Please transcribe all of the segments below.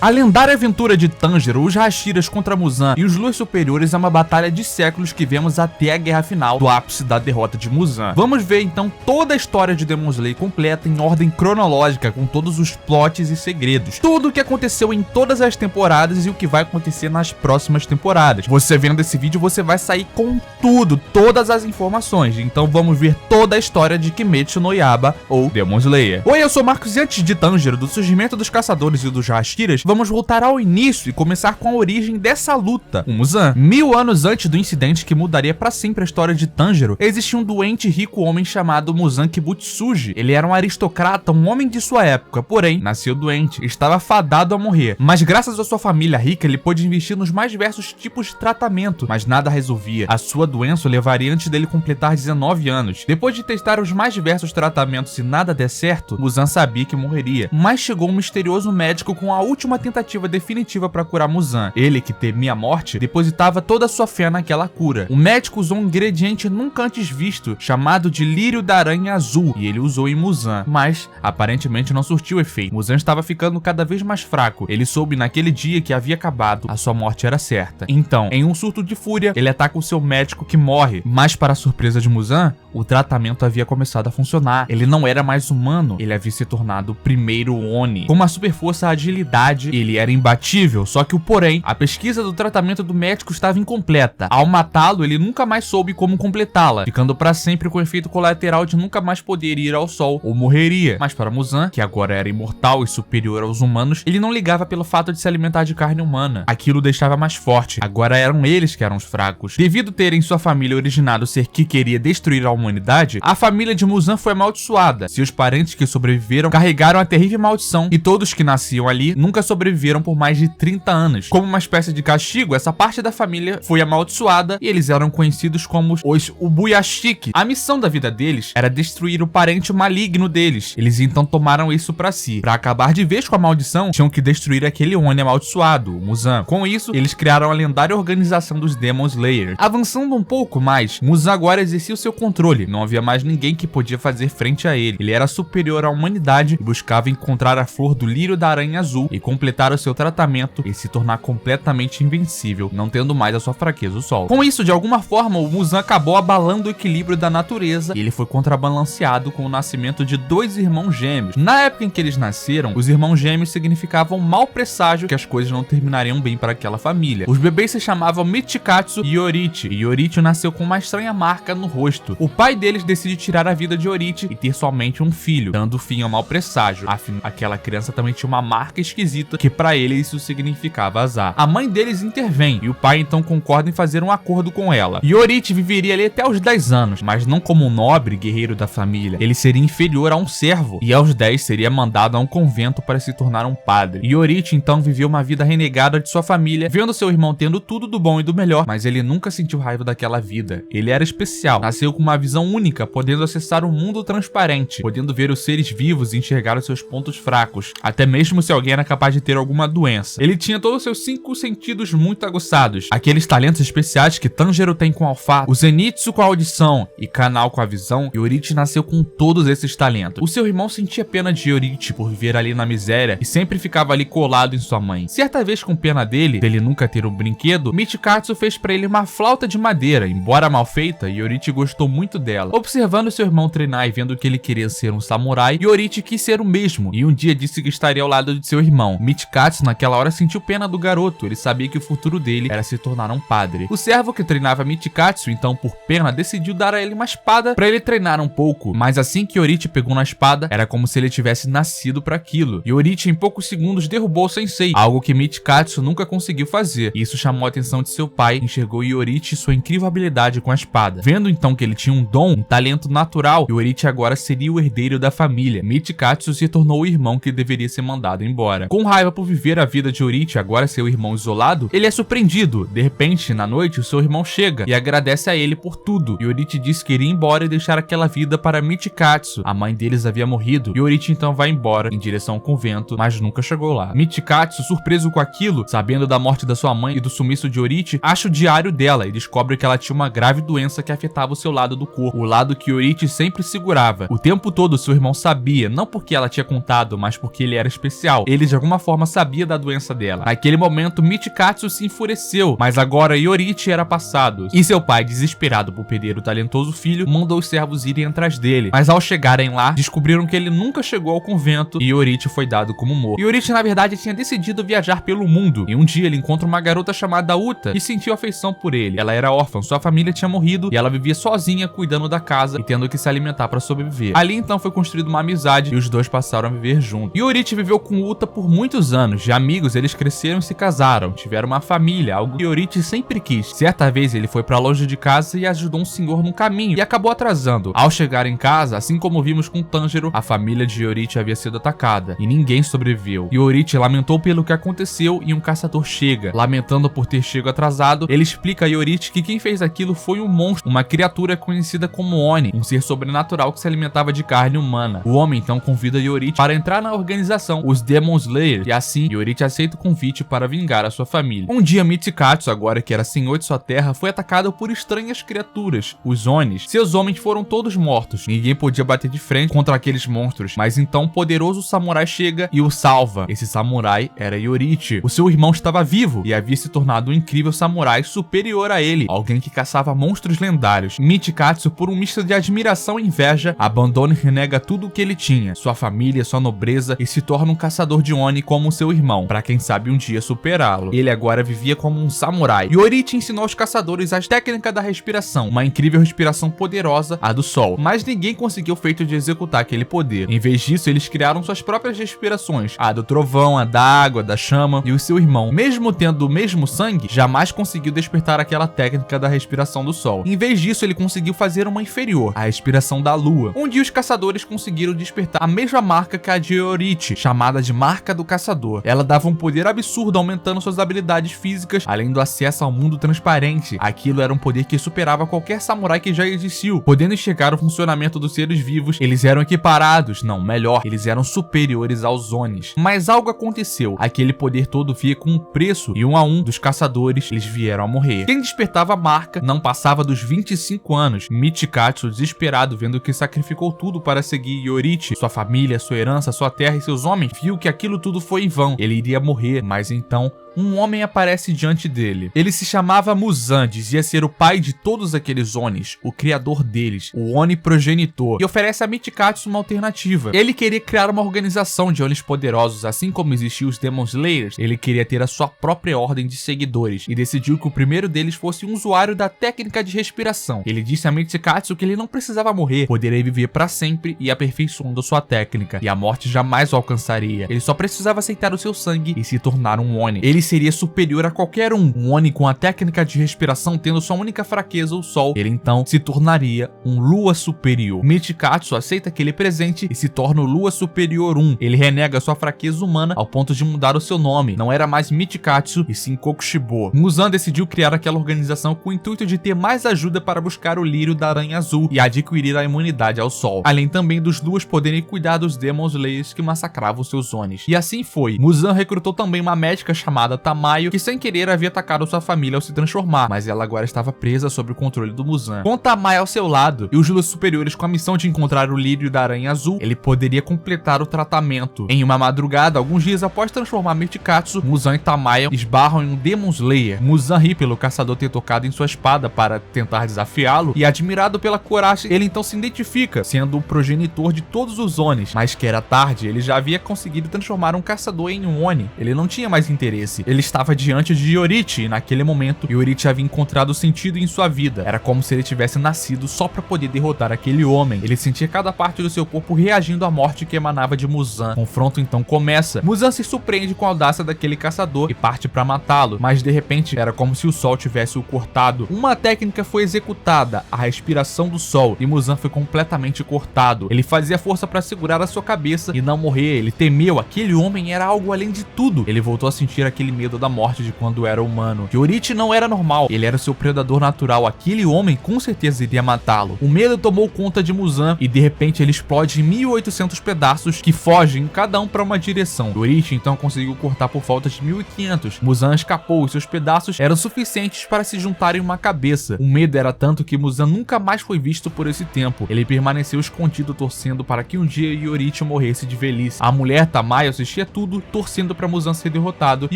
A lendária aventura de Tanjiro, os Hashiras contra Muzan e os Luas Superiores é uma batalha de séculos que vemos até a guerra final do ápice da derrota de Muzan. Vamos ver então toda a história de Demon Slayer completa em ordem cronológica, com todos os plots e segredos, tudo o que aconteceu em todas as temporadas e o que vai acontecer nas próximas temporadas. Você vendo esse vídeo, você vai sair com tudo, todas as informações. Então vamos ver toda a história de Kimetsu no Yaiba ou Demon Slayer. Oi, eu sou Marcos e antes de Tanjiro, do surgimento dos caçadores e dos Hashiras, vamos voltar ao início e começar com a origem dessa luta. O Muzan. 1000 anos antes do incidente que mudaria para sempre a história de Tanjiro, existia um doente e rico homem chamado Muzan Kibutsuji. Ele era um aristocrata, um homem de sua época, porém, nasceu doente, estava fadado a morrer. Mas graças à sua família rica, ele pôde investir nos mais diversos tipos de tratamento, mas nada resolvia. A sua doença o levaria antes dele completar 19 anos. Depois de testar os mais diversos tratamentos e nada der certo, Muzan sabia que morreria. Mas chegou um misterioso médico com a última tentativa definitiva para curar Muzan. Ele, que temia a morte, depositava toda a sua fé naquela cura. O médico usou um ingrediente nunca antes visto, chamado de lírio da aranha azul, e ele usou em Muzan, mas aparentemente não surtiu efeito. Muzan estava ficando cada vez mais fraco. Ele soube naquele dia que havia acabado, a sua morte era certa. Então, em um surto de fúria, ele ataca o seu médico que morre, mas para a surpresa de Muzan, o tratamento havia começado a funcionar. Ele não era mais humano, ele havia se tornado o primeiro Oni. Com uma super força e agilidade, ele era imbatível, só que a pesquisa do tratamento do médico estava incompleta. Ao matá-lo, ele nunca mais soube como completá-la, ficando para sempre com o efeito colateral de nunca mais poder ir ao sol ou morreria. Mas para Muzan, que agora era imortal e superior aos humanos, ele não ligava pelo fato de se alimentar de carne humana. Aquilo o deixava mais forte. Agora eram eles que eram os fracos. Devido terem sua família originado ser que queria destruir a humanidade, a família de Muzan foi amaldiçoada. Seus parentes que sobreviveram carregaram a terrível maldição e todos que nasciam ali nunca sobreviveram por mais de 30 anos. Como uma espécie de castigo, essa parte da família foi amaldiçoada e eles eram conhecidos como os Ubuyashiki. A missão da vida deles era destruir o parente maligno deles. Eles então tomaram isso pra si. Pra acabar de vez com a maldição, tinham que destruir aquele Oni amaldiçoado, o Muzan. Com isso, eles criaram a lendária organização dos Demon Slayer. Avançando um pouco mais, Muzan agora exercia o seu controle. Não havia mais ninguém que podia fazer frente a ele. Ele era superior à humanidade e buscava encontrar a flor do lírio da aranha azul e completar o seu tratamento e se tornar completamente invencível, não tendo mais a sua fraqueza, o sol. Com isso, de alguma forma, o Muzan acabou abalando o equilíbrio da natureza e ele foi contrabalanceado com o nascimento de dois irmãos gêmeos. Na época em que eles nasceram, os irmãos gêmeos significavam mau presságio que as coisas não terminariam bem para aquela família. Os bebês se chamavam Michikatsu e Yorichi, e Yorichi nasceu com uma estranha marca no rosto. O pai deles decide tirar a vida de Yorichi e ter somente um filho, dando fim ao mau presságio. Aquela criança também tinha uma marca esquisita que para ele isso significava azar. A mãe deles intervém e o pai então concorda em fazer um acordo com ela. Yorichi viveria ali até os 10 anos, mas não como um nobre guerreiro da família. Ele seria inferior a um servo e aos 10 seria mandado a um convento para se tornar um padre. Yorichi então viveu uma vida renegada de sua família, vendo seu irmão tendo tudo do bom e do melhor, mas ele nunca sentiu raiva daquela vida. Ele era especial, nasceu com uma visão única, podendo acessar um mundo transparente, podendo ver os seres vivos e enxergar os seus pontos fracos, até mesmo se alguém era capaz de ter alguma doença. Ele tinha todos os seus 5 sentidos muito aguçados, aqueles talentos especiais que Tanjiro tem com o olfato, o Zenitsu com a audição e Kanao com a visão. Yorichi nasceu com todos esses talentos. O seu irmão sentia pena de Yorichi por viver ali na miséria e sempre ficava ali colado em sua mãe. Certa vez, com pena dele nunca ter um brinquedo, Michikatsu fez pra ele uma flauta de madeira. Embora mal feita, Yorichi gostou muito dela. Observando seu irmão treinar e vendo que ele queria ser um samurai, Yorichi quis ser o mesmo e um dia disse que estaria ao lado de seu irmão. Michikatsu naquela hora sentiu pena do garoto. Ele sabia que o futuro dele era se tornar um padre. O servo que treinava Michikatsu, então por pena, decidiu dar a ele uma espada pra ele treinar um pouco, mas assim que Yorichi pegou na espada, era como se ele tivesse nascido para aquilo. Yorichi em poucos segundos derrubou o sensei, algo que Michikatsu nunca conseguiu fazer. Isso chamou a atenção de seu pai, enxergou Yorichi e sua incrível habilidade com a espada. Vendo então que ele tinha um dom, um talento natural, Yorichi agora seria o herdeiro da família. Michikatsu se tornou o irmão que deveria ser mandado embora. Com raiva por viver a vida de Yorichi, agora seu irmão isolado, ele é surpreendido. De repente, na noite, o seu irmão chega e agradece a ele por tudo. Yorichi diz que iria embora e deixar aquela vida para Michikatsu. A mãe deles havia morrido. Yorichi então vai embora em direção ao convento, mas nunca chegou lá. Michikatsu, surpreso com aquilo, sabendo da morte da sua mãe e do sumiço de Yorichi, acha o diário dela e descobre que ela tinha uma grave doença que afetava o seu lado do corpo, o lado que Yorichi sempre segurava. O tempo todo seu irmão sabia, não porque ela tinha contado, mas porque ele era especial. Ele de alguma forma forma sabia da doença dela. Naquele momento, Michikatsu se enfureceu, mas agora Yorichi era passado. E seu pai, desesperado por perder o talentoso filho, mandou os servos irem atrás dele. Mas ao chegarem lá, descobriram que ele nunca chegou ao convento e Yorichi foi dado como morto. Yorichi, na verdade, tinha decidido viajar pelo mundo. E um dia ele encontra uma garota chamada Uta que sentiu afeição por ele. Ela era órfã, sua família tinha morrido e ela vivia sozinha cuidando da casa e tendo que se alimentar para sobreviver. Ali então foi construída uma amizade e os dois passaram a viver juntos. Yorichi viveu com Uta por muitos anos. De amigos, eles cresceram e se casaram. Tiveram uma família, algo que Yorichi sempre quis. Certa vez ele foi para longe de casa e ajudou um senhor no caminho e acabou atrasando. Ao chegar em casa, assim como vimos com Tanjiro, a família de Yorichi havia sido atacada e ninguém sobreviveu. Yorichi lamentou pelo que aconteceu e um caçador chega. Lamentando por ter chegado atrasado, ele explica a Yorichi que quem fez aquilo foi um monstro, uma criatura conhecida como Oni, um ser sobrenatural que se alimentava de carne humana. O homem então convida Yorichi para entrar na organização, os Demon Slayers, e assim Yorichi aceita o convite para vingar a sua família. Um dia Michikatsu, agora que era senhor de sua terra, foi atacado por estranhas criaturas, os Onis. Seus homens foram todos mortos, ninguém podia bater de frente contra aqueles monstros, mas então um poderoso samurai chega e o salva. Esse samurai era Yorichi. O seu irmão estava vivo e havia se tornado um incrível samurai superior a ele, alguém que caçava monstros lendários. Michikatsu, por um misto de admiração e inveja, abandona e renega tudo o que ele tinha, sua família, sua nobreza, e se torna um caçador de Oni como seu irmão, para quem sabe um dia superá-lo. Ele agora vivia como um samurai. Yorichi ensinou aos caçadores a técnica da respiração, uma incrível respiração poderosa, a do sol, mas ninguém conseguiu o feito de executar aquele poder. Em vez disso, eles criaram suas próprias respirações, a do trovão, a da água, da chama, e o seu irmão, mesmo tendo o mesmo sangue, jamais conseguiu despertar aquela técnica da respiração do sol. Em vez disso, ele conseguiu fazer uma inferior, a respiração da lua. Um dia os caçadores conseguiram despertar a mesma marca que a de Yorichi, chamada de Marca do Caçador. Ela dava um poder absurdo, aumentando suas habilidades físicas, além do acesso ao mundo transparente. Aquilo era um poder que superava qualquer samurai que já existiu. Podendo enxergar o funcionamento dos seres vivos, eles eram equiparados, não, melhor, eles eram superiores aos Onis. Mas algo aconteceu, aquele poder todo via com um preço, e um a um dos caçadores, eles vieram a morrer. Quem despertava a marca não passava dos 25 anos. Michikatsu, desesperado, vendo que sacrificou tudo para seguir Yorichi, sua família, sua herança, sua terra e seus homens, viu que aquilo tudo foi em vão. Ele iria morrer, mas então um homem aparece diante dele. Ele se chamava Muzan, dizia ser o pai de todos aqueles Onis, o criador deles, o Oni progenitor, e oferece a Michikatsu uma alternativa. Ele queria criar uma organização de Onis poderosos, assim como existiam os Demon Slayers. Ele queria ter a sua própria ordem de seguidores, e decidiu que o primeiro deles fosse um usuário da técnica de respiração. Ele disse a Michikatsu que ele não precisava morrer, poderia viver para sempre e aperfeiçoando sua técnica, e a morte jamais o alcançaria. Ele só precisava aceitar o seu sangue e se tornar um Oni. Ele seria superior a qualquer um Oni com a técnica de respiração tendo sua única fraqueza, o sol. Ele então se tornaria um Lua Superior. Michikatsu aceita aquele presente e se torna o Lua Superior 1. Ele renega sua fraqueza humana ao ponto de mudar o seu nome. Não era mais Michikatsu e sim Kokushibo. Muzan decidiu criar aquela organização com o intuito de ter mais ajuda para buscar o lírio da aranha azul e adquirir a imunidade ao sol, além também dos Luas poderem cuidar dos Demon Slayers que massacravam seus Onis. E assim foi. Muzan recrutou também uma médica chamada Tamayo, que sem querer havia atacado sua família ao se transformar, mas ela agora estava presa sob o controle do Muzan. Com Tamayo ao seu lado e os Luas superiores com a missão de encontrar o lírio da aranha azul, ele poderia completar o tratamento. Em uma madrugada, alguns dias após transformar Michikatsu, Muzan e Tamayo esbarram em um Demon Slayer. Muzan ri pelo caçador ter tocado em sua espada para tentar desafiá-lo, e admirado pela coragem, ele então se identifica, sendo o progenitor de todos os Onis, mas que era tarde, ele já havia conseguido transformar um caçador em um Oni. Ele não tinha mais interesse. Ele estava diante de Yorichi e naquele momento Yorichi havia encontrado sentido em sua vida. Era como se ele tivesse nascido só para poder derrotar aquele homem. Ele sentia cada parte do seu corpo reagindo à morte que emanava de Muzan. O confronto então começa. Muzan se surpreende com a audácia daquele caçador e parte para matá-lo, mas de repente era como se o sol tivesse o cortado. Uma técnica foi executada, a respiração do sol, e Muzan foi completamente cortado. Ele fazia força para segurar a sua cabeça e não morrer. Ele temeu, aquele homem era algo além de tudo. Ele voltou a sentir aquele medo da morte de quando era humano. Yorite não era normal, ele era seu predador natural, aquele homem com certeza iria matá-lo. O medo tomou conta de Muzan e de repente ele explode em 1800 pedaços que fogem cada um para uma direção. Yorite então conseguiu cortar por volta de 1500. Muzan escapou e seus pedaços eram suficientes para se juntarem em uma cabeça. O medo era tanto que Muzan nunca mais foi visto por esse tempo. Ele permaneceu escondido torcendo para que um dia Yorite morresse de velhice. A mulher Tamayo assistia tudo, torcendo para Muzan ser derrotado. E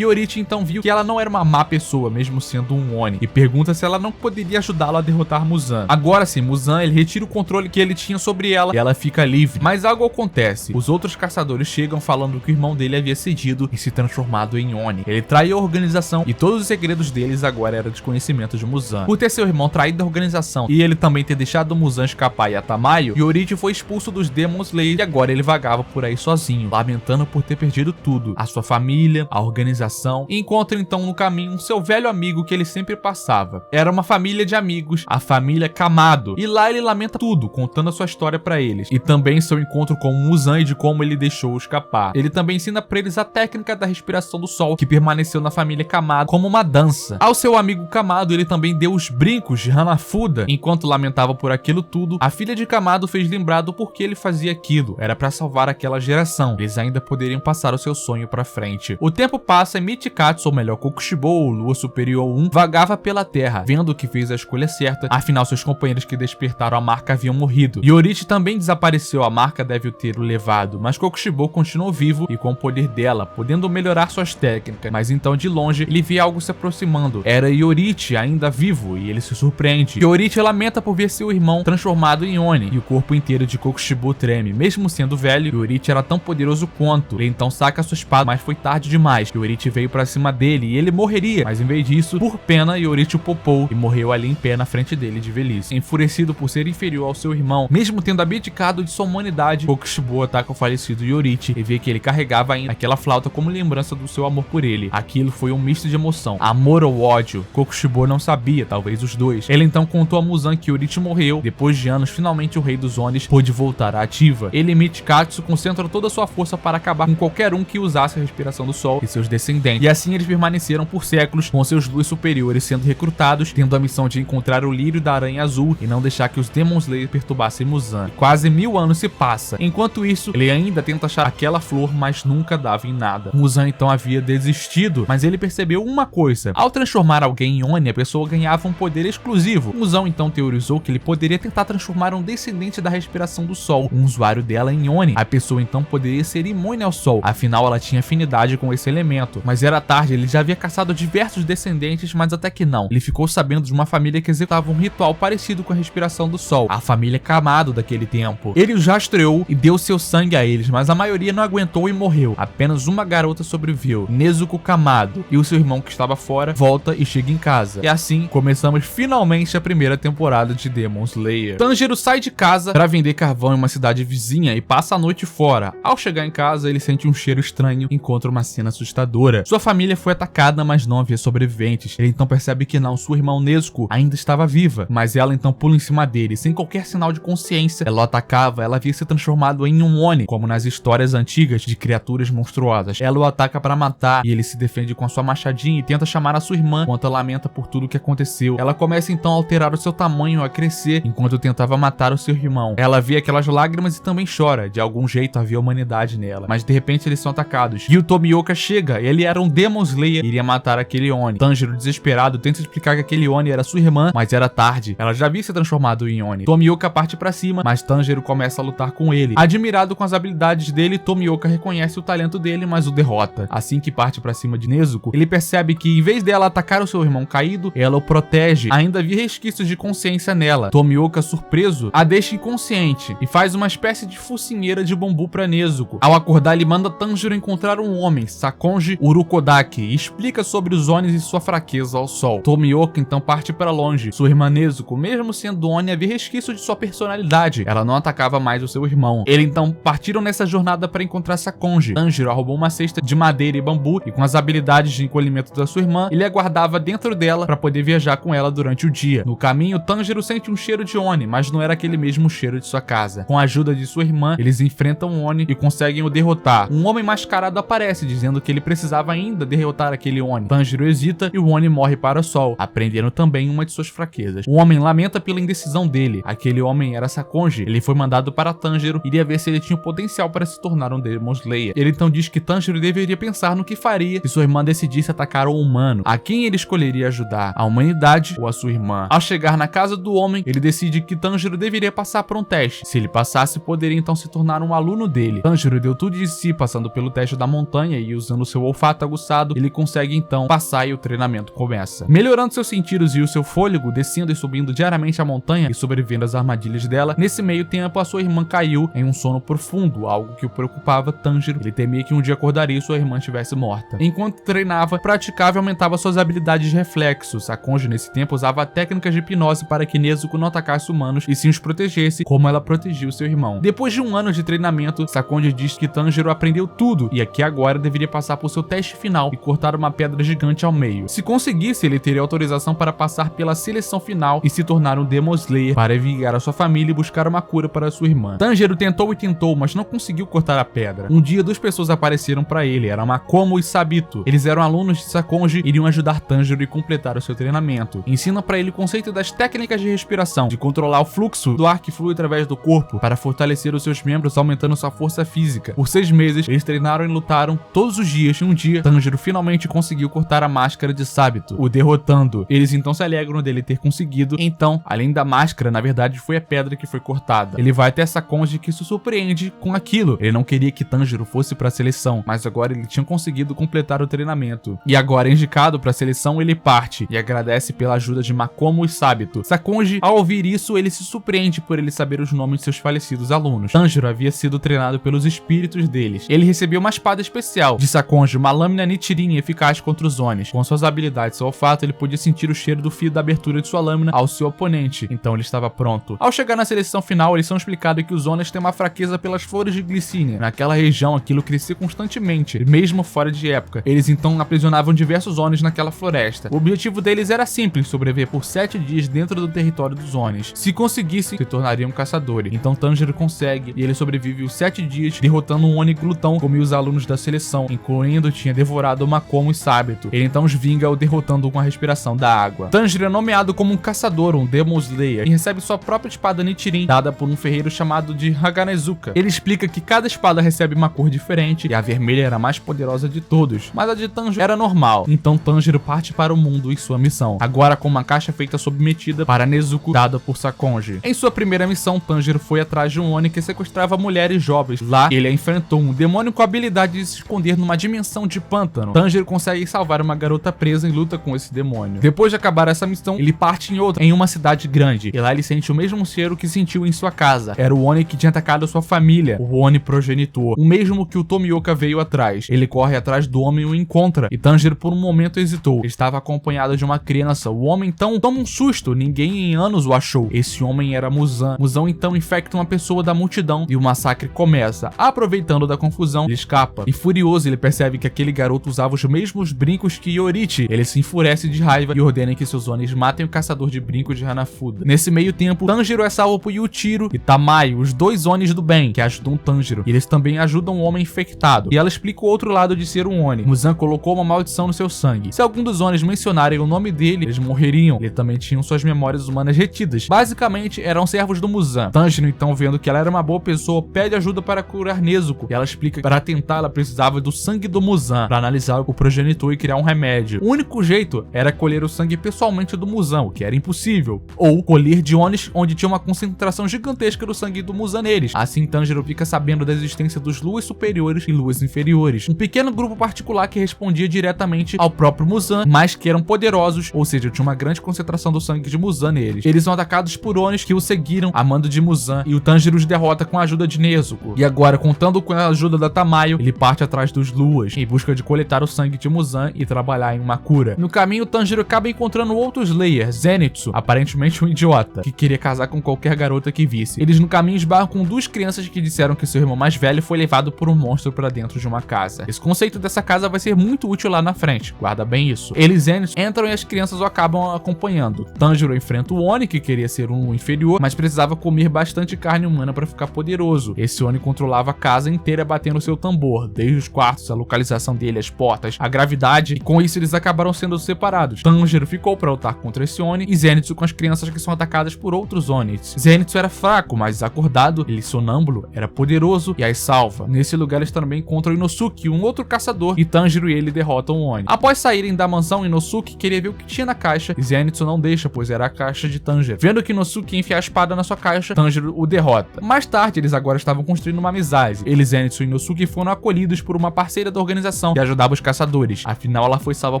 Yorite então viu que ela não era uma má pessoa, mesmo sendo um Oni, e pergunta se ela não poderia ajudá-lo a derrotar Muzan. Agora sim, Muzan ele retira o controle que ele tinha sobre ela e ela fica livre. Mas algo acontece. Os outros caçadores chegam falando que o irmão dele havia cedido e se transformado em Oni. Ele traiu a organização e todos os segredos deles agora eram desconhecimento de Muzan. Por ter seu irmão traído da organização e ele também ter deixado Muzan escapar e a Tamayo, Yorite foi expulso dos Demon Slayer e agora ele vagava por aí sozinho, lamentando por ter perdido tudo, a sua família, a organização, e encontra então no caminho seu velho amigo que ele sempre passava. Era uma família de amigos, a família Kamado, e lá ele lamenta tudo, contando a sua história pra eles, e também seu encontro com Muzan e de como ele deixou escapar. Ele também ensina pra eles a técnica da respiração do sol, que permaneceu na família Kamado como uma dança. Ao seu amigo Kamado, ele também deu os brincos de Hanafuda. Enquanto lamentava por aquilo tudo, a filha de Kamado fez lembrar do porquê ele fazia aquilo. Era pra salvar aquela geração. Eles ainda poderiam passar o seu sonho pra frente. O tempo passa e Michikatsu, ou melhor, Kokushibo, ou Lua Superior 1, vagava pela terra, vendo que fez a escolha certa, afinal seus companheiros que despertaram a marca haviam morrido. Yorite também desapareceu, a marca deve ter o levado, mas Kokushibo continuou vivo e com o poder dela, podendo melhorar suas técnicas. Mas então de longe, ele vê algo se aproximando. Era Yorite ainda vivo e ele se surpreende. Yorite lamenta por ver seu irmão transformado em Oni e o corpo inteiro de Kokushibo treme. Mesmo sendo velho, Yorite era tão poderoso quanto. Ele então saca sua espada, mas foi tarde demais. Yorite veio pra cima dele e ele morreria, mas em vez disso, por pena, Yorite o popou e morreu ali em pé na frente dele de velhice. Enfurecido por ser inferior ao seu irmão, mesmo tendo abdicado de sua humanidade, Kokushibo ataca o falecido Yorite e vê que ele carregava ainda aquela flauta como lembrança do seu amor por ele. Aquilo foi um misto de emoção, amor ou ódio. Kokushibo não sabia, talvez os dois. Ele então contou a Muzan que Yorite morreu. Depois de anos, finalmente o rei dos Onis pôde voltar à ativa. Ele e Michikatsu concentram toda a sua força para acabar com qualquer um que usasse a respiração do sol e seus descendentes. E assim eles permaneceram por séculos, com seus Luas superiores sendo recrutados, tendo a missão de encontrar o lírio da aranha azul e não deixar que os Demon Slayer perturbassem Muzan. E quase 1000 anos se passa. Enquanto isso, ele ainda tenta achar aquela flor, mas nunca dava em nada. Muzan então havia desistido, mas ele percebeu uma coisa. Ao transformar alguém em Oni, a pessoa ganhava um poder exclusivo. Muzan então teorizou que ele poderia tentar transformar um descendente da respiração do sol, um usuário dela, em Oni. A pessoa então poderia ser imune ao sol, afinal ela tinha afinidade com esse elemento. Mas era tarde, ele já havia caçado diversos descendentes, mas até que não. Ele ficou sabendo de uma família que executava um ritual parecido com a respiração do sol, a família Kamado daquele tempo. Ele os rastreou e deu seu sangue a eles, mas a maioria não aguentou e morreu. Apenas uma garota sobreviveu, Nezuko Kamado, e o seu irmão que estava fora volta e chega em casa. E assim começamos finalmente a primeira temporada de Demon Slayer. Tanjiro sai de casa para vender carvão em uma cidade vizinha e passa a noite fora. Ao chegar em casa, ele sente um cheiro estranho e encontra uma cena assustadora. Sua família foi atacada, mas não havia sobreviventes. Ele então percebe que não, sua irmã Nezuko ainda estava viva, mas ela então pula em cima dele, sem qualquer sinal de consciência. Ela o atacava, ela havia se transformado em um Oni, como nas histórias antigas de criaturas monstruosas. Ela o ataca para matar e ele se defende com a sua machadinha e tenta chamar a sua irmã, enquanto ela lamenta por tudo o que aconteceu. Ela começa então a alterar o seu tamanho, a crescer, enquanto tentava matar o seu irmão. Ela vê aquelas lágrimas e também chora. De algum jeito havia humanidade nela, mas de repente eles são atacados. E o Tomioka chega, ele era um Demon Slayer e iria matar aquele Oni. Tanjiro, desesperado, tenta explicar que aquele Oni era sua irmã, mas era tarde. Ela já havia se transformado em Oni. Tomioka parte pra cima, mas Tanjiro começa a lutar com ele. Admirado com as habilidades dele, Tomioka reconhece o talento dele, mas o derrota. Assim que parte pra cima de Nezuko, ele percebe que em vez dela atacar o seu irmão caído, ela o protege. Ainda havia resquícios de consciência nela. Tomioka, surpreso, a deixa inconsciente e faz uma espécie de focinheira de bambu pra Nezuko. Ao acordar, ele manda Tanjiro encontrar um homem, Sakonji Urukodaki, e explica sobre os Onis e sua fraqueza ao sol. Tomioka então parte para longe. Sua irmã Nezuko, mesmo sendo Oni, havia resquício de sua personalidade. Ela não atacava mais o seu irmão. Eles então partiram nessa jornada para encontrar Sakonji. Tanjiro roubou uma cesta de madeira e bambu e com as habilidades de encolhimento da sua irmã, ele aguardava dentro dela para poder viajar com ela durante o dia. No caminho, Tanjiro sente um cheiro de Oni, mas não era aquele mesmo cheiro de sua casa. Com a ajuda de sua irmã, eles enfrentam o Oni e conseguem o derrotar. Um homem mascarado aparece, dizendo que ele precisava ainda derrotar aquele Oni. Tanjiro hesita e o Oni morre para o sol, aprendendo também uma de suas fraquezas. O homem lamenta pela indecisão dele. Aquele homem era Sakonji. Ele foi mandado para Tanjiro, iria ver se ele tinha o potencial para se tornar um Demon Slayer. Ele então diz que Tanjiro deveria pensar no que faria se sua irmã decidisse atacar um humano. A quem ele escolheria ajudar? A humanidade ou a sua irmã? Ao chegar na casa do homem, ele decide que Tanjiro deveria passar por um teste. Se ele passasse, poderia então se tornar um aluno dele. Tanjiro deu tudo de si, passando pelo teste da montanha e usando seu olfato aguçado, ele consegue então passar e o treinamento começa. Melhorando seus sentidos e o seu fôlego, descendo e subindo diariamente a montanha e sobrevivendo às armadilhas dela, nesse meio tempo a sua irmã caiu em um sono profundo, algo que o preocupava Tanjiro. Ele temia que um dia acordaria e sua irmã estivesse morta. Enquanto treinava, praticava e aumentava suas habilidades de reflexos. Sakonji nesse tempo usava técnicas de hipnose para que Nezuko não atacasse humanos e sim os protegesse, como ela protegiu seu irmão. Depois de um ano de treinamento, Sakonji diz que Tanjiro aprendeu tudo e aqui agora deveria passar por seu teste final e cortar uma pedra gigante ao meio. Se conseguisse, ele teria autorização para passar pela seleção final e se tornar um Demon Slayer para vingar a sua família e buscar uma cura para sua irmã. Tanjiro tentou e tentou, mas não conseguiu cortar a pedra. Um dia, duas pessoas apareceram para ele, eram Makomo e Sabito. Eles eram alunos de Sakonji e iriam ajudar Tanjiro e completar o seu treinamento. Ensina para ele o conceito das técnicas de respiração, de controlar o fluxo do ar que flui através do corpo para fortalecer os seus membros, aumentando sua força física. Por 6 meses, eles treinaram e lutaram todos os dias e um dia, Tanjiro finalmente conseguiu cortar a máscara de Sabito, o derrotando. Eles então se alegram dele ter conseguido. Então, além da máscara, na verdade foi a pedra que foi cortada. Ele vai até Sakonji, que se surpreende com aquilo. Ele não queria que Tanjiro fosse para a seleção, mas agora ele tinha conseguido completar o treinamento. E agora, indicado para a seleção, ele parte e agradece pela ajuda de Makomo e Sabito. Sakonji, ao ouvir isso, ele se surpreende por ele saber os nomes de seus falecidos alunos. Tanjiro havia sido treinado pelos espíritos deles. Ele recebeu uma espada especial de Sakonji, uma lâmina Nichirin eficaz contra os Onis. Com suas habilidades e seu olfato, ele podia sentir o cheiro do fio da abertura de sua lâmina ao seu oponente, então ele estava pronto. Ao chegar na seleção final, eles são explicados que os Onis têm uma fraqueza pelas flores de glicínia. Naquela região, aquilo crescia constantemente, mesmo fora de época. Eles então aprisionavam diversos Onis naquela floresta. O objetivo deles era simples, sobreviver por 7 dias dentro do território dos Onis. Se conseguissem, se tornariam caçadores. Então Tanjiro consegue, e ele sobrevive os 7 dias, derrotando um Oni glutão, como os alunos da seleção, incluindo tinha devorado Makomo e Sabito. Ele então os vinga o derrotando com a respiração da água. Tanjiro é nomeado como um caçador, um Demon Slayer, e recebe sua própria espada Nichirin, dada por um ferreiro chamado de Haganezuka. Ele explica que cada espada recebe uma cor diferente, e a vermelha era a mais poderosa de todos, mas a de Tanjiro era normal. Então Tanjiro parte para o mundo e sua missão, agora com uma caixa feita submetida para Nezuko, dada por Sakonji. Em sua primeira missão, Tanjiro foi atrás de um Oni que sequestrava mulheres jovens. Lá, ele enfrentou um demônio com a habilidade de se esconder numa dimensão de pântano. Tanjiro consegue salvar uma garota presa em luta com esse demônio. Depois de acabar essa missão, ele parte em uma cidade grande, e lá ele sente o mesmo cheiro que sentiu em sua casa. Era o Oni que tinha atacado sua família, o Oni progenitor, o mesmo que o Tomioka veio atrás. Ele corre atrás do homem e o encontra, e Tanjiro por um momento hesitou. Ele estava acompanhado de uma criança. O homem então toma um susto, ninguém em anos o achou. Esse homem era Muzan. Muzan então infecta uma pessoa da multidão e o massacre começa. Aproveitando da confusão, ele escapa, e furioso ele percebe que aquele garoto usava os mesmos brincos que Yorichi. Ele se enfurece de raiva e ordena que seus Onis matem o caçador de brincos de Hanafuda. Nesse meio tempo, Tanjiro é salvo por Yujiro e Tamayo, os 2 Onis do bem, que ajudam Tanjiro. Eles também ajudam o homem infectado, e ela explica o outro lado de ser um Oni. Muzan colocou uma maldição no seu sangue. Se algum dos Onis mencionarem o nome dele, eles morreriam. Ele também tinha suas memórias humanas retidas. Basicamente, eram servos do Muzan. Tanjiro, então, vendo que ela era uma boa pessoa, pede ajuda para curar Nezuko, e ela explica que para tentar ela precisava do sangue do Muzan para analisar o progenitor e criar um remédio. O único jeito era colher o sangue pessoalmente do Muzan, o que era impossível, ou colher de Onis onde tinha uma concentração gigantesca do sangue do Muzan neles. Assim, Tanjiro fica sabendo da existência dos Luas superiores e Luas inferiores, um pequeno grupo particular que respondia diretamente ao próprio Muzan, mas que eram poderosos, ou seja, tinha uma grande concentração do sangue de Muzan neles. Eles são atacados por Onis que o seguiram a mando de Muzan, e o Tanjiro os derrota com a ajuda de Nezuko. E agora, contando com a ajuda da Tamayo, ele parte atrás dos Luas, em busca de coletar o sangue de Muzan e trabalhar em uma cura. No caminho, Tanjiro acaba encontrando outro Slayer, Zenitsu, aparentemente um idiota, que queria casar com qualquer garota que visse. Eles no caminho esbarram com 2 crianças que disseram que seu irmão mais velho foi levado por um monstro para dentro de uma casa. Esse conceito dessa casa vai ser muito útil lá na frente, guarda bem isso. Eles e Zenitsu entram e as crianças o acabam acompanhando. Tanjiro enfrenta o Oni, que queria ser um inferior, mas precisava comer bastante carne humana para ficar poderoso. Esse Oni controlava a casa inteira batendo seu tambor, desde os quartos, a localização dele ele, as portas, a gravidade, e com isso eles acabaram sendo separados. Tanjiro ficou pra lutar contra esse Oni e Zenitsu com as crianças que são atacadas por outros Onis. Zenitsu era fraco, mas acordado, ele sonâmbulo, era poderoso e as salva. Nesse lugar eles também encontram Inosuke, um outro caçador, e Tanjiro e ele derrotam o Oni. Após saírem da mansão, Inosuke queria ver o que tinha na caixa e Zenitsu não deixa, pois era a caixa de Tanjiro. Vendo que Inosuke enfia a espada na sua caixa, Tanjiro o derrota. Mais tarde, eles agora estavam construindo uma amizade. Eles, Zenitsu e Inosuke, foram acolhidos por uma parceira da organização que ajudava os caçadores. Afinal, ela foi salva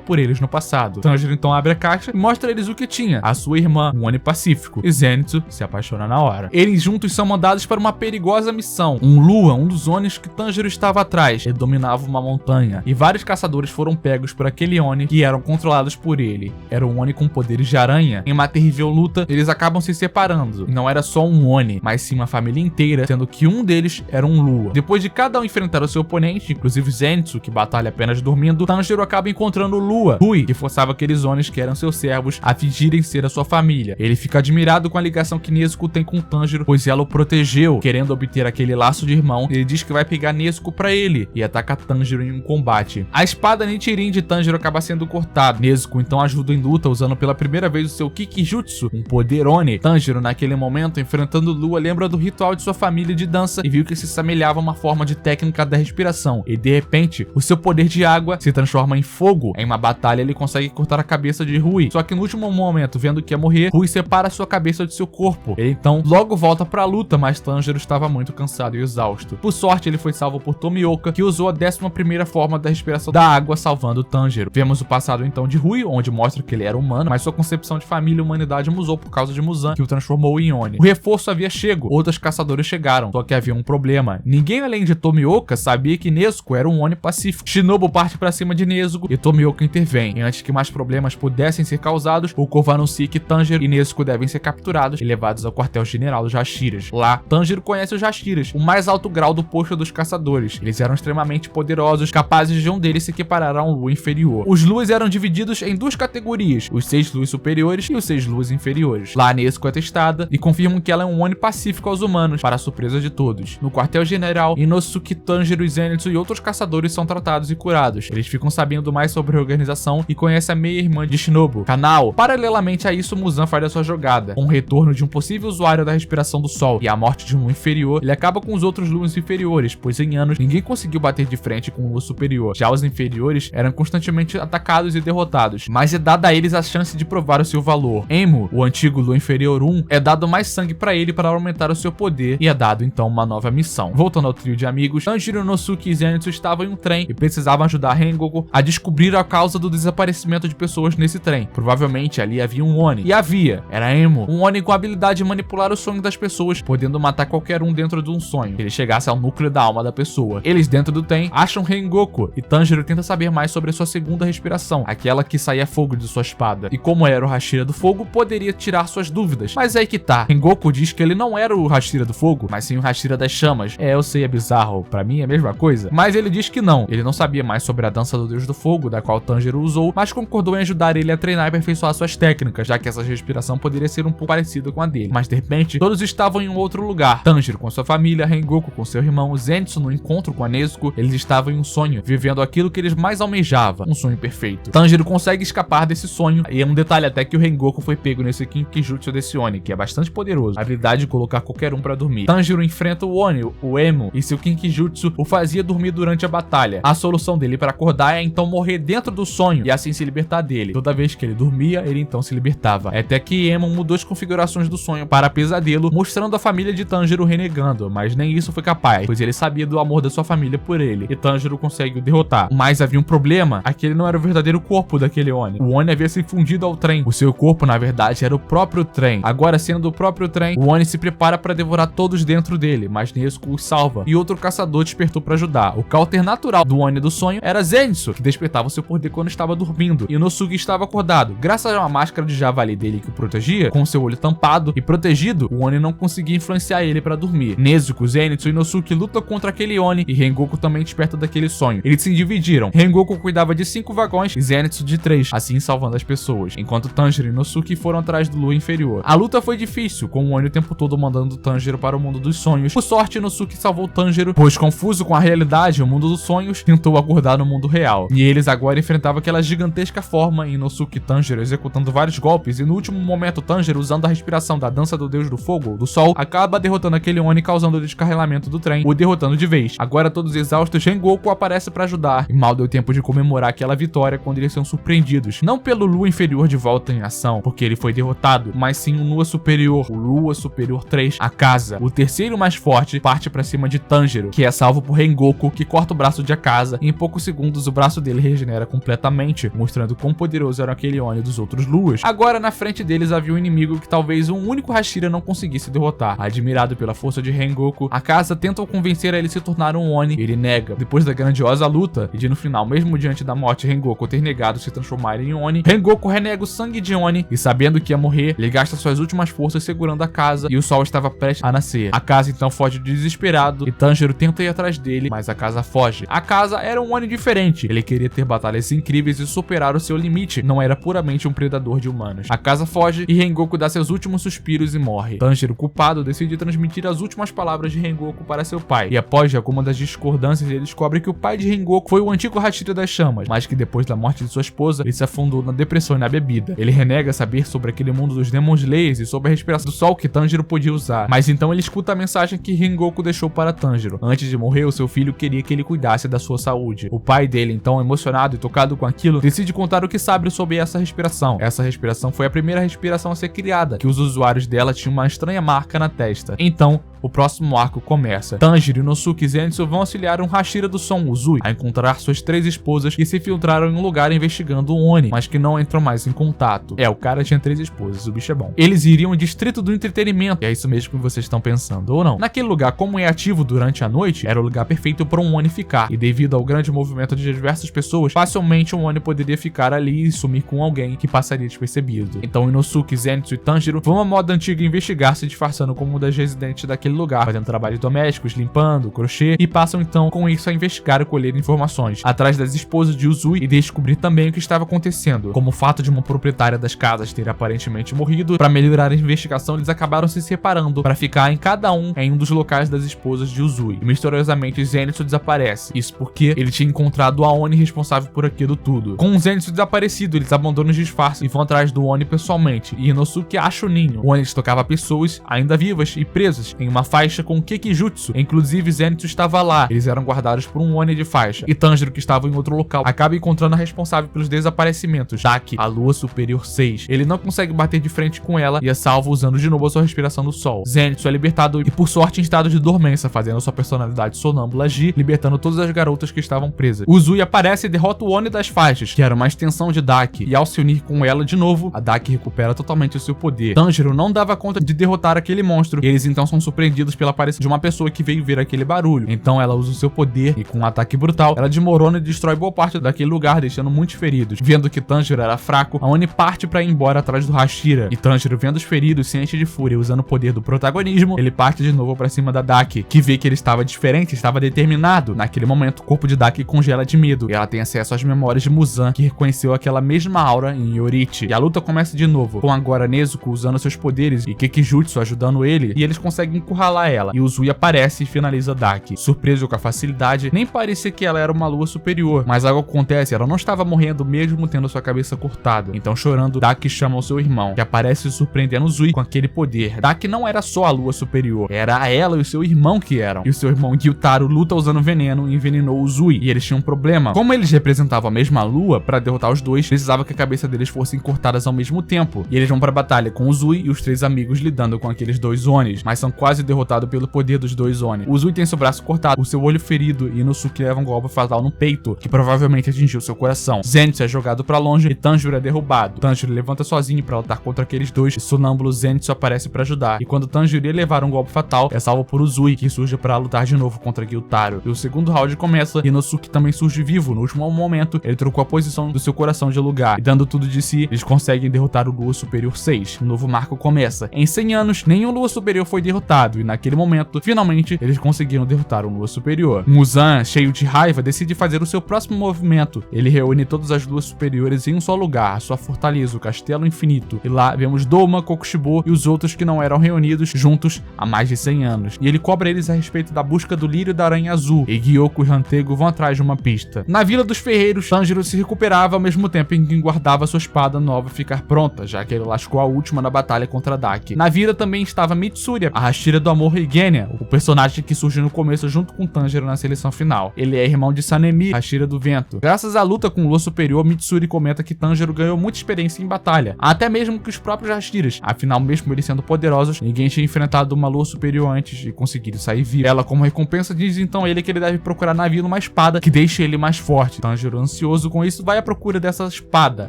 por eles no passado. Tanjiro então abre a caixa e mostra a eles o que tinha: a sua irmã, um Oni pacífico. E Zenitsu se apaixona na hora. Eles juntos são mandados para uma perigosa missão. Um Lua, um dos Onis que Tanjiro estava atrás, ele dominava uma montanha. E vários caçadores foram pegos por aquele Oni que eram controlados por ele. Era um Oni com poderes de aranha. Em uma terrível luta, eles acabam se separando. E não era só um Oni, mas sim uma família inteira, sendo que um deles era um Lua. Depois de cada um enfrentar o seu oponente, inclusive Zenitsu, que batalha apenas dormindo, Tanjiro acaba encontrando o Lua, Rui, que forçava aqueles Onis que eram seus servos a fingirem ser a sua família. Ele fica admirado com a ligação que Nezuko tem com Tanjiro, pois ela o protegeu. Querendo obter aquele laço de irmão, ele diz que vai pegar Nezuko pra ele e ataca Tanjiro em um combate. A espada Nichirin de Tanjiro acaba sendo cortada. Nezuko então ajuda em luta, usando pela primeira vez o seu Kikijutsu, um poder Oni. Tanjiro, naquele momento, enfrentando Lua, lembra do ritual de sua família de dança e viu que se semelhava a uma forma de técnica da respiração. E de repente, o seu poder de água se transforma em fogo. Em uma batalha, ele consegue cortar a cabeça de Rui. Só que no último momento, vendo que ia morrer, Rui separa sua cabeça de seu corpo. Ele então logo volta pra luta, mas Tanjiro estava muito cansado e exausto. Por sorte, ele foi salvo por Tomioka, que usou a 11ª forma da respiração da água, salvando Tanjiro. Vemos o passado então de Rui, onde mostra que ele era humano, mas sua concepção de família e humanidade mudou por causa de Muzan, que o transformou em Oni. O reforço havia chego, outros caçadores chegaram, só que havia um problema. Ninguém além de Tomioka sabia que Nezuko era um Oni pacífico. Shinobu parte pra cima de Nezuko e Tomioka intervém. E antes que mais problemas pudessem ser causados, o Corvo anuncia que Tanjiro e Nezuko devem ser capturados e levados ao quartel-general dos Hashiras. Lá, Tanjiro conhece os Hashiras, o mais alto grau do posto dos caçadores. Eles eram extremamente poderosos, capazes de um deles se equiparar a um Lua inferior. Os Luas eram divididos em duas categorias, os 6 Luas superiores e os 6 Luas inferiores. Lá, Nezuko é testada e confirmam que ela é um Oni pacífico aos humanos, para a surpresa de todos. No quartel-general, Inosuke, Tanjiro, Zenitsu e outros caçadores são tratados e curados. Eles ficam sabendo mais sobre a organização e conhecem a meia-irmã de Shinobu, Kanao. Paralelamente a isso, Muzan faz a sua jogada. Com o retorno de um possível usuário da respiração do sol e a morte de um Lua inferior, ele acaba com os outros Luas inferiores, pois em anos ninguém conseguiu bater de frente com o Lua superior. Já os inferiores eram constantemente atacados e derrotados, mas é dada a eles a chance de provar o seu valor. Emu, o antigo Lua inferior 1, é dado mais sangue para ele para aumentar o seu poder e é dado então uma nova missão. Voltando ao trio de amigos, Tanjiro, Inosuke e Zenitsu estavam em um trem e precisavam ajudar Rengoku a descobrir a causa do desaparecimento de pessoas nesse trem. Provavelmente ali havia um Oni. E havia, era Emu, um Oni com a habilidade de manipular o sonho das pessoas, podendo matar qualquer um dentro de um sonho, que ele chegasse ao núcleo da alma da pessoa. Eles dentro do trem acham Rengoku e Tanjiro tenta saber mais sobre a sua segunda respiração, aquela que saía fogo de sua espada. E como era o Hashira do fogo, poderia tirar suas dúvidas. Mas é aí que tá. Rengoku diz que ele não era o Hashira do fogo, mas sim o Hashira das chamas. Eu sei, é bizarro, pra mim é a mesma coisa. Mas ele diz que não. Ele não sabia mais sobre a dança do Deus do Fogo, da qual Tanjiro usou, mas concordou em ajudar ele a treinar e aperfeiçoar suas técnicas, já que essa respiração poderia ser um pouco parecida com a dele. Mas de repente, todos estavam em um outro lugar. Tanjiro com sua família, Rengoku com seu irmão, Zenitsu no encontro com a Nezuko. Eles estavam em um sonho, vivendo aquilo que eles mais almejavam, um sonho perfeito. Tanjiro consegue escapar desse sonho, e é um detalhe até que o Rengoku foi pego nesse Kinkijutsu desse Oni, que é bastante poderoso, a habilidade de colocar qualquer um pra dormir. Tanjiro enfrenta o Oni, o Emu, e seu Kinkijutsu o fazia dormir durante a batalha. A solução dele para acordar é então morrer dentro do sonho e assim se libertar dele. Toda vez que ele dormia, ele então se libertava. Até que Emu mudou as configurações do sonho para pesadelo, mostrando a família de Tanjiro renegando, mas nem isso foi capaz, pois ele sabia do amor da sua família por ele, e Tanjiro consegue o derrotar. Mas havia um problema, aquele não era o verdadeiro corpo daquele Oni. O Oni havia se fundido ao trem. O seu corpo, na verdade, era o próprio trem. Agora, sendo o próprio trem, o Oni se prepara para devorar todos dentro dele, mas Nezuko os salva, e outro caçador despertou para ajudar. O counter natural do Oni do sonho era Zenitsu, que despertava seu poder quando estava dormindo, e Inosuke estava acordado. Graças a uma máscara de javali dele que o protegia, com seu olho tampado e protegido, o Oni não conseguia influenciar ele para dormir. Nezuko, Zenitsu e Inosuke lutam contra aquele Oni, e Rengoku também desperta daquele sonho. Eles se dividiram. Rengoku cuidava de 5 vagões e Zenitsu de 3, assim salvando as pessoas, enquanto Tanjiro e Inosuke foram atrás do Lua inferior. A luta foi difícil, com o Oni o tempo todo mandando Tanjiro para o mundo dos sonhos. Por sorte, Inosuke salvou Tanjiro, pois confuso com a realidade, o mundo dos sonhos tentou acordar no mundo real. E eles agora enfrentavam aquela gigantesca forma Inosuke e Tanjiro executando vários golpes, e no último momento Tanjiro, usando a respiração da dança do deus do fogo, do sol, acaba derrotando aquele Oni, causando o descarrilamento do trem, o derrotando de vez. Agora todos exaustos, Rengoku aparece para ajudar, e mal deu tempo de comemorar aquela vitória quando eles são surpreendidos, não pelo Lua inferior de volta em ação, porque ele foi derrotado, mas sim o Lua superior, o Lua superior 3, a Akaza, o terceiro mais forte, parte para cima de Tanjiro, que é salvo por Rengoku, que corta o braço de Akaza, e em poucos segundos o braço dele regenera completamente, mostrando quão poderoso era aquele Oni dos outros Luas. Agora na frente deles havia um inimigo que talvez um único Hashira não conseguisse derrotar. Admirado pela força de Rengoku, Akaza tenta convencer a ele se tornar um Oni, ele nega. Depois da grandiosa luta, e de no final, mesmo diante da morte Rengoku ter negado se transformar em Oni, Rengoku renega o sangue de Oni, e sabendo que ia morrer, ele gasta suas últimas forças segurando Akaza, e o sol estava prestes a nascer. Akaza então foge desesperado, e Tanjiro tenta ir atrás dele, mas Akaza foge. Akaza era um Oni diferente, ele queria ter batalhas incríveis e superar o seu limite, não era puramente um predador de humanos. Akaza foge, e Rengoku dá seus últimos suspiros e morre. Tanjiro, culpado, decide transmitir as últimas palavras de Rengoku para seu pai, e após algumas das discordâncias, ele descobre que o pai de Rengoku foi o antigo Hashira das Chamas, mas que depois da morte de sua esposa, ele se afundou na depressão e na bebida. Ele renega saber sobre aquele mundo dos Demon Slayers e sobre a respiração do sol que Tanjiro podia usar, mas então ele escuta a mensagem que Rengoku deixou para Tanjiro. Antes de morrer, o seu filho queria que ele cuidasse da sua saúde. O pai dele, então, emocionado e tocado com aquilo, decide contar o que sabe sobre essa respiração. Essa respiração foi a primeira respiração a ser criada, que os usuários dela tinham uma estranha marca na testa. Então, o próximo arco começa. Tanjiro, Inosuke e Zenitsu vão auxiliar um Hashira do som, Uzui, a encontrar suas 3 esposas que se infiltraram em um lugar investigando o Oni, mas que não entram mais em contato. O cara tinha 3 esposas, o bicho é bom. Eles iriam ao distrito do entretenimento, e é isso mesmo que vocês estão pensando, ou não? Naquele lugar, como é ativo durante a noite, era o lugar perfeito para um Oni ficar, e devido ao grande movimento de diversas pessoas, facilmente um Oni poderia ficar ali e sumir com alguém que passaria despercebido. Então Inosuke, Zenitsu e Tanjiro vão à moda antiga investigar, se disfarçando como uma das residentes daquele lugar, fazendo trabalhos domésticos, limpando, crochê, e passam então com isso a investigar e colher informações atrás das esposas de Uzui e descobrir também o que estava acontecendo, como o fato de uma proprietária das casas ter aparentemente morrido. Para melhorar a investigação, eles acabaram se separando para ficar em cada um em um dos locais das esposas de Uzui, e misteriosamente Zenitsu desaparece, isso porque ele tinha encontrado a Oni responsável por aquilo tudo. Com o Zenitsu desaparecido, eles abandonam os disfarces e vão atrás do Oni pessoalmente, e Inosuke acha o ninho. O Oni estocava pessoas ainda vivas e presas em uma faixa com Kekijutsu, inclusive Zenitsu estava lá, eles eram guardados por um Oni de faixa, e Tanjiro, que estava em outro local, acaba encontrando a responsável pelos desaparecimentos, Daki, a Lua Superior 6. Ele não consegue bater de frente com ela e é salvo usando de novo a sua respiração do sol. Zenitsu é libertado e por sorte em estado de dormência, fazendo sua personalidade sonâmbula agir, libertando todas as garotas que estavam presas. Uzui aparece e derrota o Oni das faixas, que era uma extensão de Daki, e ao se unir com ela de novo, a Daki recupera totalmente o seu poder. Tanjiro não dava conta de derrotar aquele monstro, e eles então são surpreendidos pela aparição de uma pessoa que veio ver aquele barulho. Então ela usa o seu poder e com um ataque brutal, ela desmorona e destrói boa parte daquele lugar, deixando muitos feridos. Vendo que Tanjiro era fraco, a Oni parte para ir embora atrás do Hashira, e Tanjiro, vendo os feridos, se enche de fúria. Usando o poder do protagonismo, ele parte de novo para cima da Daki, que vê que ele estava diferente, estava determinado. Naquele momento, o corpo de Daki congela de medo, e ela tem acesso às memórias de Muzan, que reconheceu aquela mesma aura em Yorite. E a luta começa de novo, com agora Nezuko usando seus poderes e Kekijutsu ajudando ele, e eles conseguem encurralar ela, e Uzui aparece e finaliza Daki. Surpreso com a facilidade, nem parecia que ela era uma lua superior, mas algo acontece, ela não estava morrendo mesmo tendo sua cabeça cortada. Então, chorando, Daki chama o seu irmão, que aparece surpreendendo Uzui com aquele poder. Daki não era só a lua superior, era ela e o seu irmão que eram. E o seu irmão Gyutaro luta usando veneno e envenenou Uzui, e eles tinham um problema. Como eles representavam a mesma lua, para derrotar os dois, precisava que a cabeça deles fossem cortadas ao mesmo tempo. E eles vão para a batalha com Uzui e os 3 amigos lidando com aqueles 2 Onis, mas são quase derrotados pelo poder dos 2 Oni. Uzui tem seu braço cortado, o seu olho ferido, e Inosuke leva um golpe fatal no peito, que provavelmente atingiu seu coração. Zenitsu é jogado para longe e Tanjiro é derrubado. Tanjiro levanta sozinho para lutar contra aqueles 2, e sonâmbulo Zenitsu aparece para ajudar. E quando Tanjiro ia levar um golpe fatal, é salvo por Uzui, que surge para lutar de novo contra Gyutaro. E o segundo round começa, e Inosuke também surge vivo. No último momento, ele trocou a posição do seu coração de lugar, e dando tudo de si, eles conseguem derrotar o Lua Superior 6. O novo marco começa. Em 100 anos, nenhum Lua Superior foi derrotado, e naquele momento, finalmente, eles conseguiram derrotar um Lua Superior. Muzan, cheio de raiva, decide fazer o seu próximo movimento. Ele reúne todas as Luas Superiores em um só lugar, a sua fortaleza, o Castelo Infinito. E lá vemos Doma, Kokushibo e os outros que não eram reunidos juntos há mais de 100 anos. E ele cobra eles a respeito da busca do Lírio da Aranha Azul, e Gyoko e Hantego vão atrás de uma pista. Na Vila dos Ferreiros, Tanjiro se recuperava ao mesmo tempo em que guardava sua espada nova ficar pronta, já que ele lascou a última na batalha contra Daki. Na vila também estava Mitsuri, a Hashira do Amor, e Genya, o personagem que surge no começo junto com Tanjiro na seleção final. Ele é irmão de Sanemi, Hashira do Vento. Graças à luta com o Lua Superior, Mitsuri comenta que Tanjiro ganhou muita experiência em batalha, até mesmo que os próprios Hashiras. Afinal, mesmo eles sendo poderosos, ninguém tinha enfrentado uma Lua Superior antes de conseguir sair vivo. Ela, como recompensa, diz então ele que ele deve procurar na vila uma espada que deixe ele mais forte. Tanjiro, ansioso com isso, vai à procura dessa espada,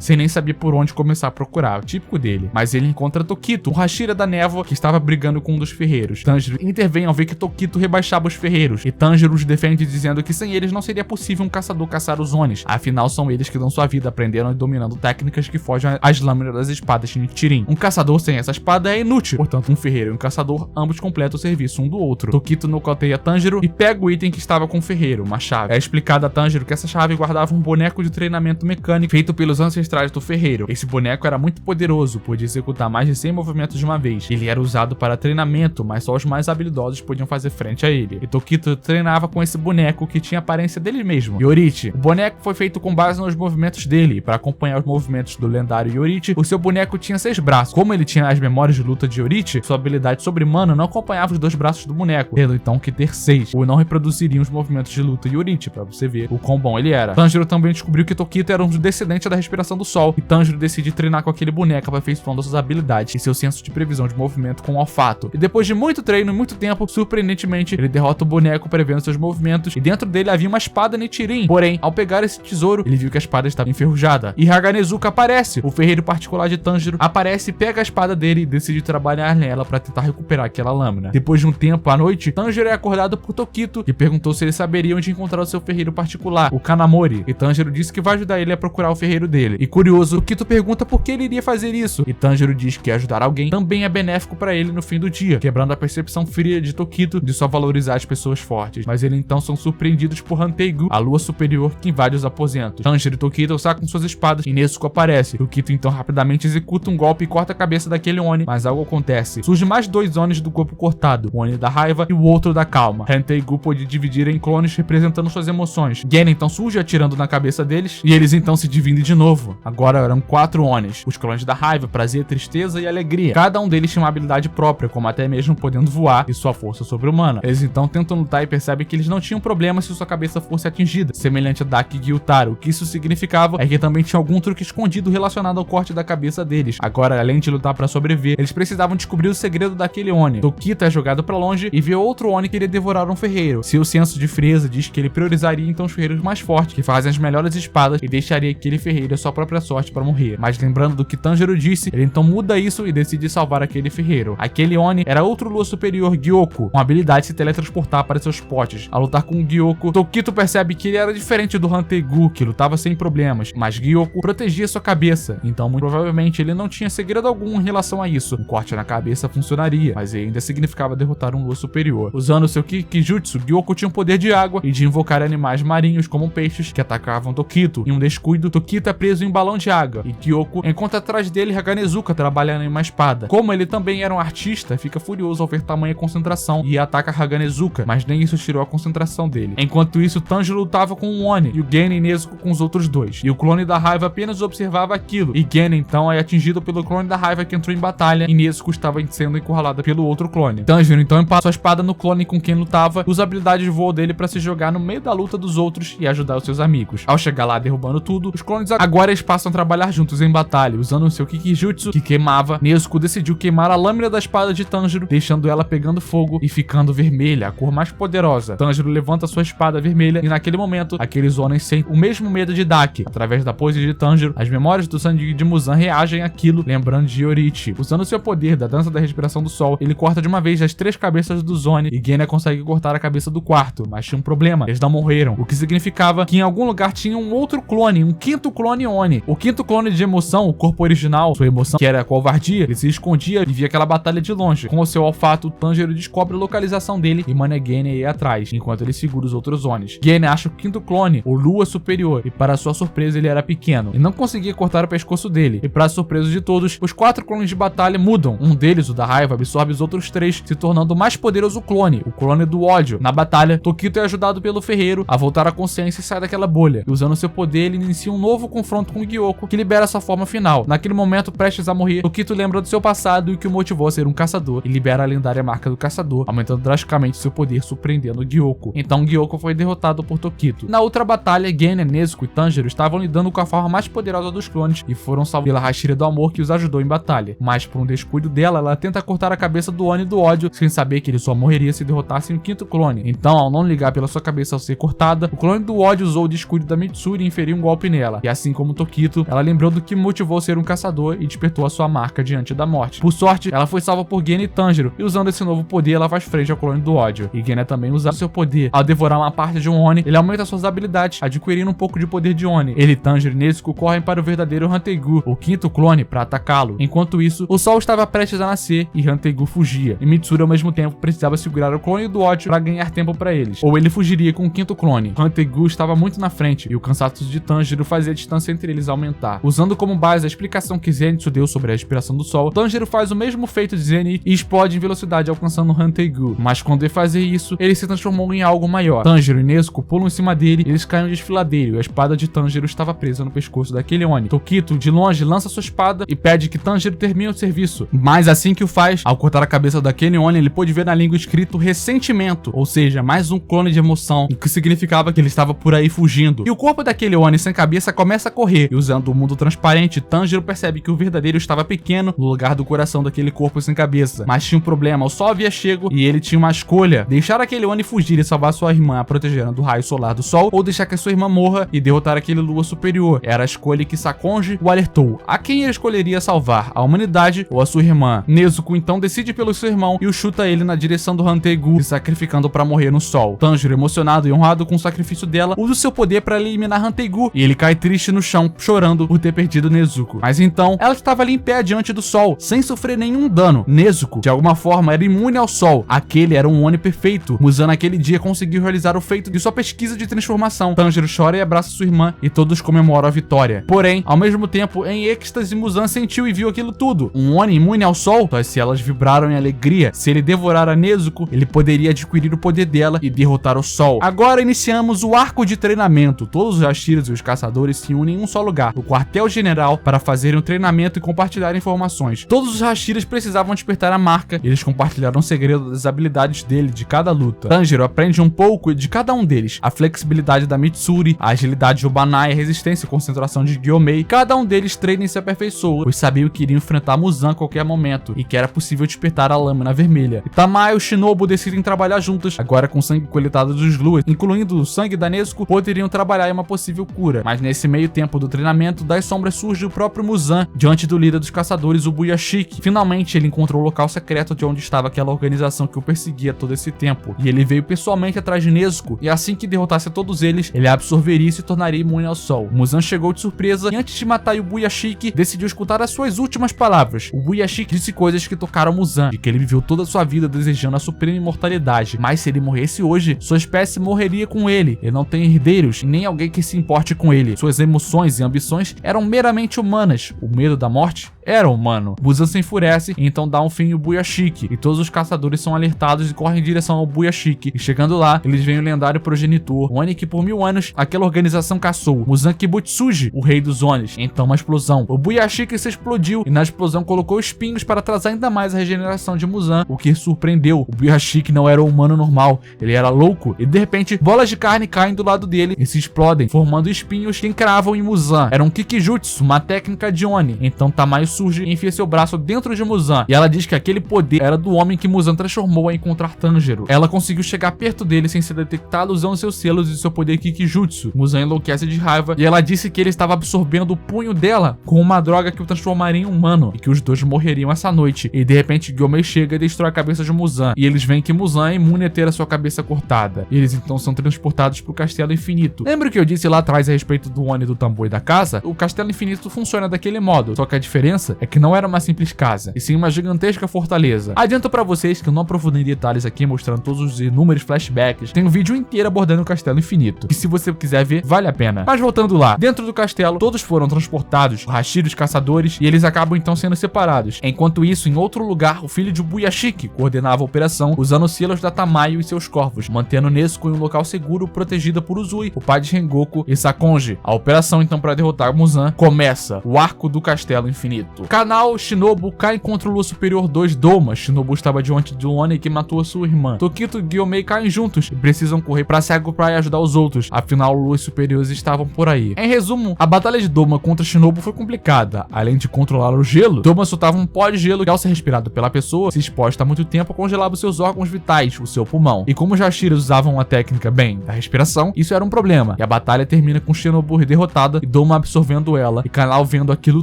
sem nem saber por onde começar a procurar, o típico dele. Mas ele encontra Tokito, o Hashira da Névoa, que estava brigando com um dos ferreiros. Tanjiro intervém ao ver que Tokito rebaixava os ferreiros, e Tanjiro os defende dizendo que sem eles não seria possível um caçador caçar os Onis. Afinal, são eles que dão sua vida aprendendo e dominando técnicas que fogem às lâminas das espadas Shinichirin. Um caçador sem essa espada é inútil, portanto um ferreiro e um caçador ambos completam o serviço um do outro. Tokito nocauteia Tanjiro e pega o item que estava com o ferreiro, uma chave. É explicado a Tanjiro que essa chave guardava um boneco de treinamento mecânico feito pelos ancestrais do ferreiro. Esse boneco era muito poderoso, podia executar mais de 100 movimentos de uma vez. Ele era usado para treinamento, mas só os mais habilidosos podiam fazer frente a ele. E Tokito treinava com esse boneco que tinha a aparência dele mesmo, Yorichi. O boneco foi feito com base nos movimentos dele, e para acompanhar os movimentos do lendário Yorichi, o seu boneco tinha 6 braços. Como ele tinha as memórias de luta de Yorichi, sua habilidade sobre-humana não acompanhava os 2 braços do boneco, tendo então que ter 6, ou não reproduziriam os movimentos de luta de Yorichi, pra você ver o quão bom ele era. Tanjiro também descobriu que Tokito era um descendente da respiração do sol, e Tanjiro decide treinar com aquele boneco aperfeiçoando suas habilidades e seu senso de previsão de movimento com o olfato. E depois de muito treino e muito tempo, surpreendentemente, ele derrota o boneco prevendo seus movimentos, e dentro dele havia uma espada Nichirin. Porém, ao pegar esse tesouro, ele viu que a espada estava enferrujada. E Haganezuka aparece, o ferreiro particular de Tanjiro, aparece, pega a espada dele e decide trabalhar nela para tentar recuperar aquela lâmina. Depois de um tempo, à noite, Tanjiro é acordado por Tokito, que perguntou se ele saberia onde encontrar o seu ferreiro particular, o Kanamori, e Tanjiro disse que vai ajudar ele a procurar o ferreiro dele. E curioso, Tokito pergunta por que ele iria fazer isso, e Tanjiro diz que ajudar alguém também é benéfico para ele no fim do dia, quebrando a percepção fria de Tokito de só valorizar as pessoas fortes. Mas eles então são surpreendidos por Hanteigu, a lua superior que invade os aposentos. Tanjiro e Tokito sacam suas espadas e Nezuko aparece. Tokito então rapidamente executa um golpe e corta a cabeça daquele Oni, mas algo acontece. Surge mais 2 Onis do corpo cortado, o Oni da raiva e o outro da calma. Hanteigu pode dividir em clones representando suas emoções. Genya então surge atirando na cabeça deles e eles então se dividem de novo. Agora eram 4 Onis, os clones da raiva, prazer, tristeza e alegria. Cada um deles tinha uma habilidade própria, como até mesmo podendo voar e sua força sobre-humana. Eles então tentam lutar e percebem que eles não tinham problema se sua cabeça fosse atingida, semelhante a Daki e Gyutaro. O que isso significava é que também tinha algum truque escondido relacionado ao corte da cabeça deles. Agora, além de lutar para sobreviver, eles precisavam descobrir o segredo daquele Oni. Tokito é jogado para longe e vê outro Oni que iria devorar um ferreiro. Seu senso de frieza diz que ele priorizaria então os ferreiros mais fortes, que fazem as melhores espadas, e deixaria aquele ferreiro a sua própria sorte para morrer. Mas lembrando do que Tanjiro disse, ele então muda isso e decide salvar aquele ferreiro. Aquele Oni era outro lua superior, Gyoko, com a habilidade de se teletransportar para seus potes. Ao lutar com Gyoko, Tokito percebe que ele era diferente do Hanteigu, que lutava sem problemas, mas Gyoko protegia sua cabeça, então muito provavelmente ele não tinha segredo algum em relação a isso. Um corte na cabeça funcionaria, mas ainda significava derrotar um lua superior. Usando seu Kikijutsu, Gyoko tinha o poder de água e de invocar animais marinhos como peixes que atacavam Tokito. Em um descuido, Tokito é preso em um balão de água e Gyoko encontra atrás dele Haganezuka trabalhando em uma espada. Como ele também era um artista, fica furioso ao ver tamanha concentração e ataca Haganezuka, mas nem isso tirou a concentração dele. Enquanto isso, Tanjiro lutava com o Oni e o Genya e Nezuko com os outros 2. E o clone da raiva apenas observava aquilo. E Genya então é atingido pelo clone da raiva que entrou em batalha e Nezuko estava sendo encurralada pelo outro clone. Tanjiro então empata sua espada no clone com quem lutava e usa a habilidade de voo dele para se jogar no meio da luta dos outros e ajudar os seus amigos. Ao chegar lá derrubando tudo, os clones agora eles passam a trabalhar juntos em batalha, usando o seu Kikijutsu que queimava. Nezuko decidiu queimar a lâmina da espada de Tanjiro, deixando ela pegando fogo e ficando vermelha, a cor mais poderosa. Tanjiro levanta sua espada vermelha e naquele momento, aqueles Onis sentem o mesmo medo de Daki. Através da pose de Tanjiro, as memórias do sangue de Muzan reagem àquilo, lembrando de Yorichi. Usando seu poder da dança da respiração do sol, ele corta de uma vez as 3 cabeças do Oni e Genya consegue cortar a cabeça do quarto, mas tinha um problema, eles não morreram, o que significava que em algum lugar tinha um outro clone, um 5º clone Oni. O 5º clone de emoção, o corpo original, sua emoção que era a covardia, ele se escondia e via aquela batalha de longe. Com o seu olfato fato, Tanjiro descobre a localização dele e manda Genya ir atrás, enquanto ele segura os outros Onis. Genya acha o quinto clone, o Lua Superior, e para sua surpresa ele era pequeno e não conseguia cortar o pescoço dele. E para surpresa de todos, os 4 clones de batalha mudam. Um deles, o da raiva, absorve os outros 3, se tornando o mais poderoso clone, o clone do ódio. Na batalha, Tokito é ajudado pelo ferreiro a voltar à consciência e sai daquela bolha. E usando seu poder, ele inicia um novo confronto com Gyoko, que libera sua forma final. Naquele momento, prestes a morrer, Tokito lembra do seu passado e o que o motivou a ser um caçador, e libera a lendária marca do caçador, aumentando drasticamente seu poder, surpreendendo Gyoko. Então Gyoko foi derrotado por Tokito. Na outra batalha, Genya, Nezuko e Tanjiro estavam lidando com a forma mais poderosa dos clones e foram salvos pela Hashira do Amor, que os ajudou em batalha. Mas por um descuido dela, ela tenta cortar a cabeça do Oni do ódio, sem saber que ele só morreria se derrotassem o quinto clone. Então, ao não ligar pela sua cabeça ao ser cortada, o clone do ódio usou o descuido da Mitsuri e inferiu um golpe nela. E assim como Tokito, ela lembrou do que motivou ser um caçador e despertou a sua marca diante da morte. Por sorte, ela foi salva por Genya e Tanjiro, e usando esse novo poder, ela faz frente ao clone do ódio. E Genya também usa seu poder. Ao devorar uma parte de um Oni, ele aumenta suas habilidades, adquirindo um pouco de poder de Oni. Ele, Tanjiro e Nezuko correm para o verdadeiro Hanteigu, o quinto clone, para atacá-lo. Enquanto isso, o sol estava prestes a nascer e Hanteigu fugia. E Mitsuri, ao mesmo tempo, precisava segurar o clone do ódio para ganhar tempo para eles, ou ele fugiria com o quinto clone. Hanteigu estava muito na frente, e o cansaço de Tanjiro fazia a distância entre eles aumentar. Usando como base a explicação que Zenitsu deu sobre a respiração do sol, Tanjiro faz o mesmo feito de Zenith e explode em velocidade, alcançando Hanteigu. Mas quando ele fazer isso, ele se transformou em algo maior. Tanjiro e Nezuko pulam em cima dele, eles caem no desfiladeiro e a espada de Tanjiro estava presa no pescoço daquele Oni. Tokito, de longe, lança sua espada e pede que Tanjiro termine o serviço. Mas assim que o faz, ao cortar a cabeça daquele Oni, ele pôde ver na língua escrito ressentimento, ou seja, mais um clone de emoção, o que significava que ele estava por aí fugindo. E o corpo daquele Oni sem cabeça começa a correr, e usando o mundo transparente, Tanjiro percebe que o verdadeiro estava pequeno no lugar do coração daquele corpo sem cabeça. Mas tinha um problema, o sol havia chego e ele tinha uma escolha: deixar aquele Oni fugir e salvar sua irmã, a protegendo do raio solar do sol, ou deixar que a sua irmã morra e derrotar aquele Lua Superior. Era a escolha que Sakonji o alertou. A quem ele escolheria salvar, a humanidade ou a sua irmã? Nezuko então decide pelo seu irmão e o chuta ele na direção do Hanteigu, se sacrificando para morrer no sol. Tanjiro, emocionado e honrado com o sacrifício dela, usa o seu poder para eliminar Hanteigu e ele cai triste no chão, chorando por ter perdido Nezuko. Mas então, ela estava ali em pé diante do sol, sem sofrer nenhum dano. Nezuko, de alguma forma, era imune ao sol. Aquele era um Oni perfeito. Muzan naquele dia conseguiu realizar o feito de sua pesquisa de transformação. Tanjiro chora e abraça sua irmã e todos comemoram a vitória. Porém, ao mesmo tempo, em êxtase, Muzan sentiu e viu aquilo tudo. Um Oni imune ao sol? Suas células vibraram em alegria. Se ele devorar a Nezuko, ele poderia adquirir o poder dela e derrotar o sol. Agora iniciamos o arco de treinamento. Todos os Hashiras e os caçadores se unem em um só lugar, o quartel-general, para fazerem um treinamento e compartilhar informações. Todos os Hashiras precisavam despertar a marca. Eles compartilharam o segredo das habilidades dele de cada luta. Tanjiro aprende um pouco de cada um deles: a flexibilidade da Mitsuri, a agilidade de Obanai, a resistência e concentração de Gyomei. Cada um deles treina e se aperfeiçoa, pois sabia que iriam enfrentar Muzan a qualquer momento e que era possível despertar a lâmina vermelha. Itamae e Shinobu decidem trabalhar juntos, agora com sangue coletado dos Luas, incluindo o sangue da Nezuko, poderiam trabalhar em uma possível cura. Mas nesse meio tempo do treinamento, das sombras surge o próprio Muzan, diante do líder dos caçadores, o Buyashiki. Finalmente ele encontrou o local secreto de onde estava aquela organização que o perseguia todo esse tempo, e ele veio pessoalmente atrás de Nezuko, e assim que derrotasse todos eles, ele a absorveria e se tornaria imune ao sol. O Muzan chegou de surpresa e antes de matar o Buyashiki, decidiu escutar as suas últimas palavras. O Buyashiki disse coisas que tocaram Muzan, de que ele viveu toda a sua vida desejando a suprema imortalidade, mas se ele morresse hoje, sua espécie morreria com ele. Ele não tem herdeiros e nem alguém que se importe com ele. Suas emoções e ambições eram meramente humanas. O medo da morte era humano. Muzan se enfurece e então dá um fim ao Buyashiki, e todos os caçadores são alertados e correm em direção ao Buyashiki. E chegando lá, eles veem o lendário progenitor, o Oni que por 1000 anos aquela organização caçou, Muzan Kibutsuji, o rei dos Onis. Então uma explosão. O Buyashiki se explodiu e na explosão colocou espinhos para atrasar ainda mais a regeneração de Muzan, o que surpreendeu. O Buyashiki não era um humano normal, ele era louco, e de repente bolas de carne caem do lado dele e se explodem, formando espinhos que encravam em Muzan. Era um Kikijutsu, uma técnica de Oni. Então Tamae surge e enfia seu braço dentro de Muzan, e ela diz que aquele poder era do homem que Muzan transformou a encontrar Tanjiro. Ela conseguiu chegar perto dele sem ser detectada usando seus selos e seu poder Kikijutsu. Muzan enlouquece de raiva e ela disse que ele estava absorvendo o punho dela com uma droga que o transformaria em humano e que os dois morreriam essa noite. E de repente Gyomei chega e destrói a cabeça de Muzan, e eles veem que Muzan é imune a ter a sua cabeça cortada. Eles então são transportados para o Castelo Infinito. Lembra que eu disse lá atrás a respeito do Oni do tambor e da casa? O Castelo Infinito funciona daquele modo, só que a diferença diferença é que não era uma simples casa, e sim uma gigantesca fortaleza. Adianto pra vocês que eu não aprofundei em detalhes aqui mostrando todos os inúmeros flashbacks, tem um vídeo inteiro abordando o Castelo Infinito, e se você quiser ver, vale a pena. Mas voltando lá, dentro do castelo, todos foram transportados, por Hashiras caçadores, e eles acabam então sendo separados. Enquanto isso, em outro lugar, o filho de Buyashiki coordenava a operação usando os selos da Tamayo e seus corvos, mantendo Nezuko em um local seguro protegida por Uzui, o pai de Rengoku e Sakonji. A operação então para derrotar Muzan começa, o arco do Castelo Infinito. Kanao Shinobu cai contra o Lua Superior 2 Doma. Shinobu estava diante de Oni que matou a sua irmã. Tokito e Gyomei caem juntos e precisam correr para se agrupar e ajudar os outros, afinal Luas Superiores estavam por aí. Em resumo, a batalha de Doma contra Shinobu foi complicada. Além de controlar o gelo, Doma soltava um pó de gelo que ao ser respirado pela pessoa, se exposta há muito tempo, congelava os seus órgãos vitais, o seu pulmão. E como os Hashiras usavam a técnica bem da respiração, isso era um problema. E a batalha termina com Shinobu derrotada e Doma absorvendo ela, e Kanao vendo aquilo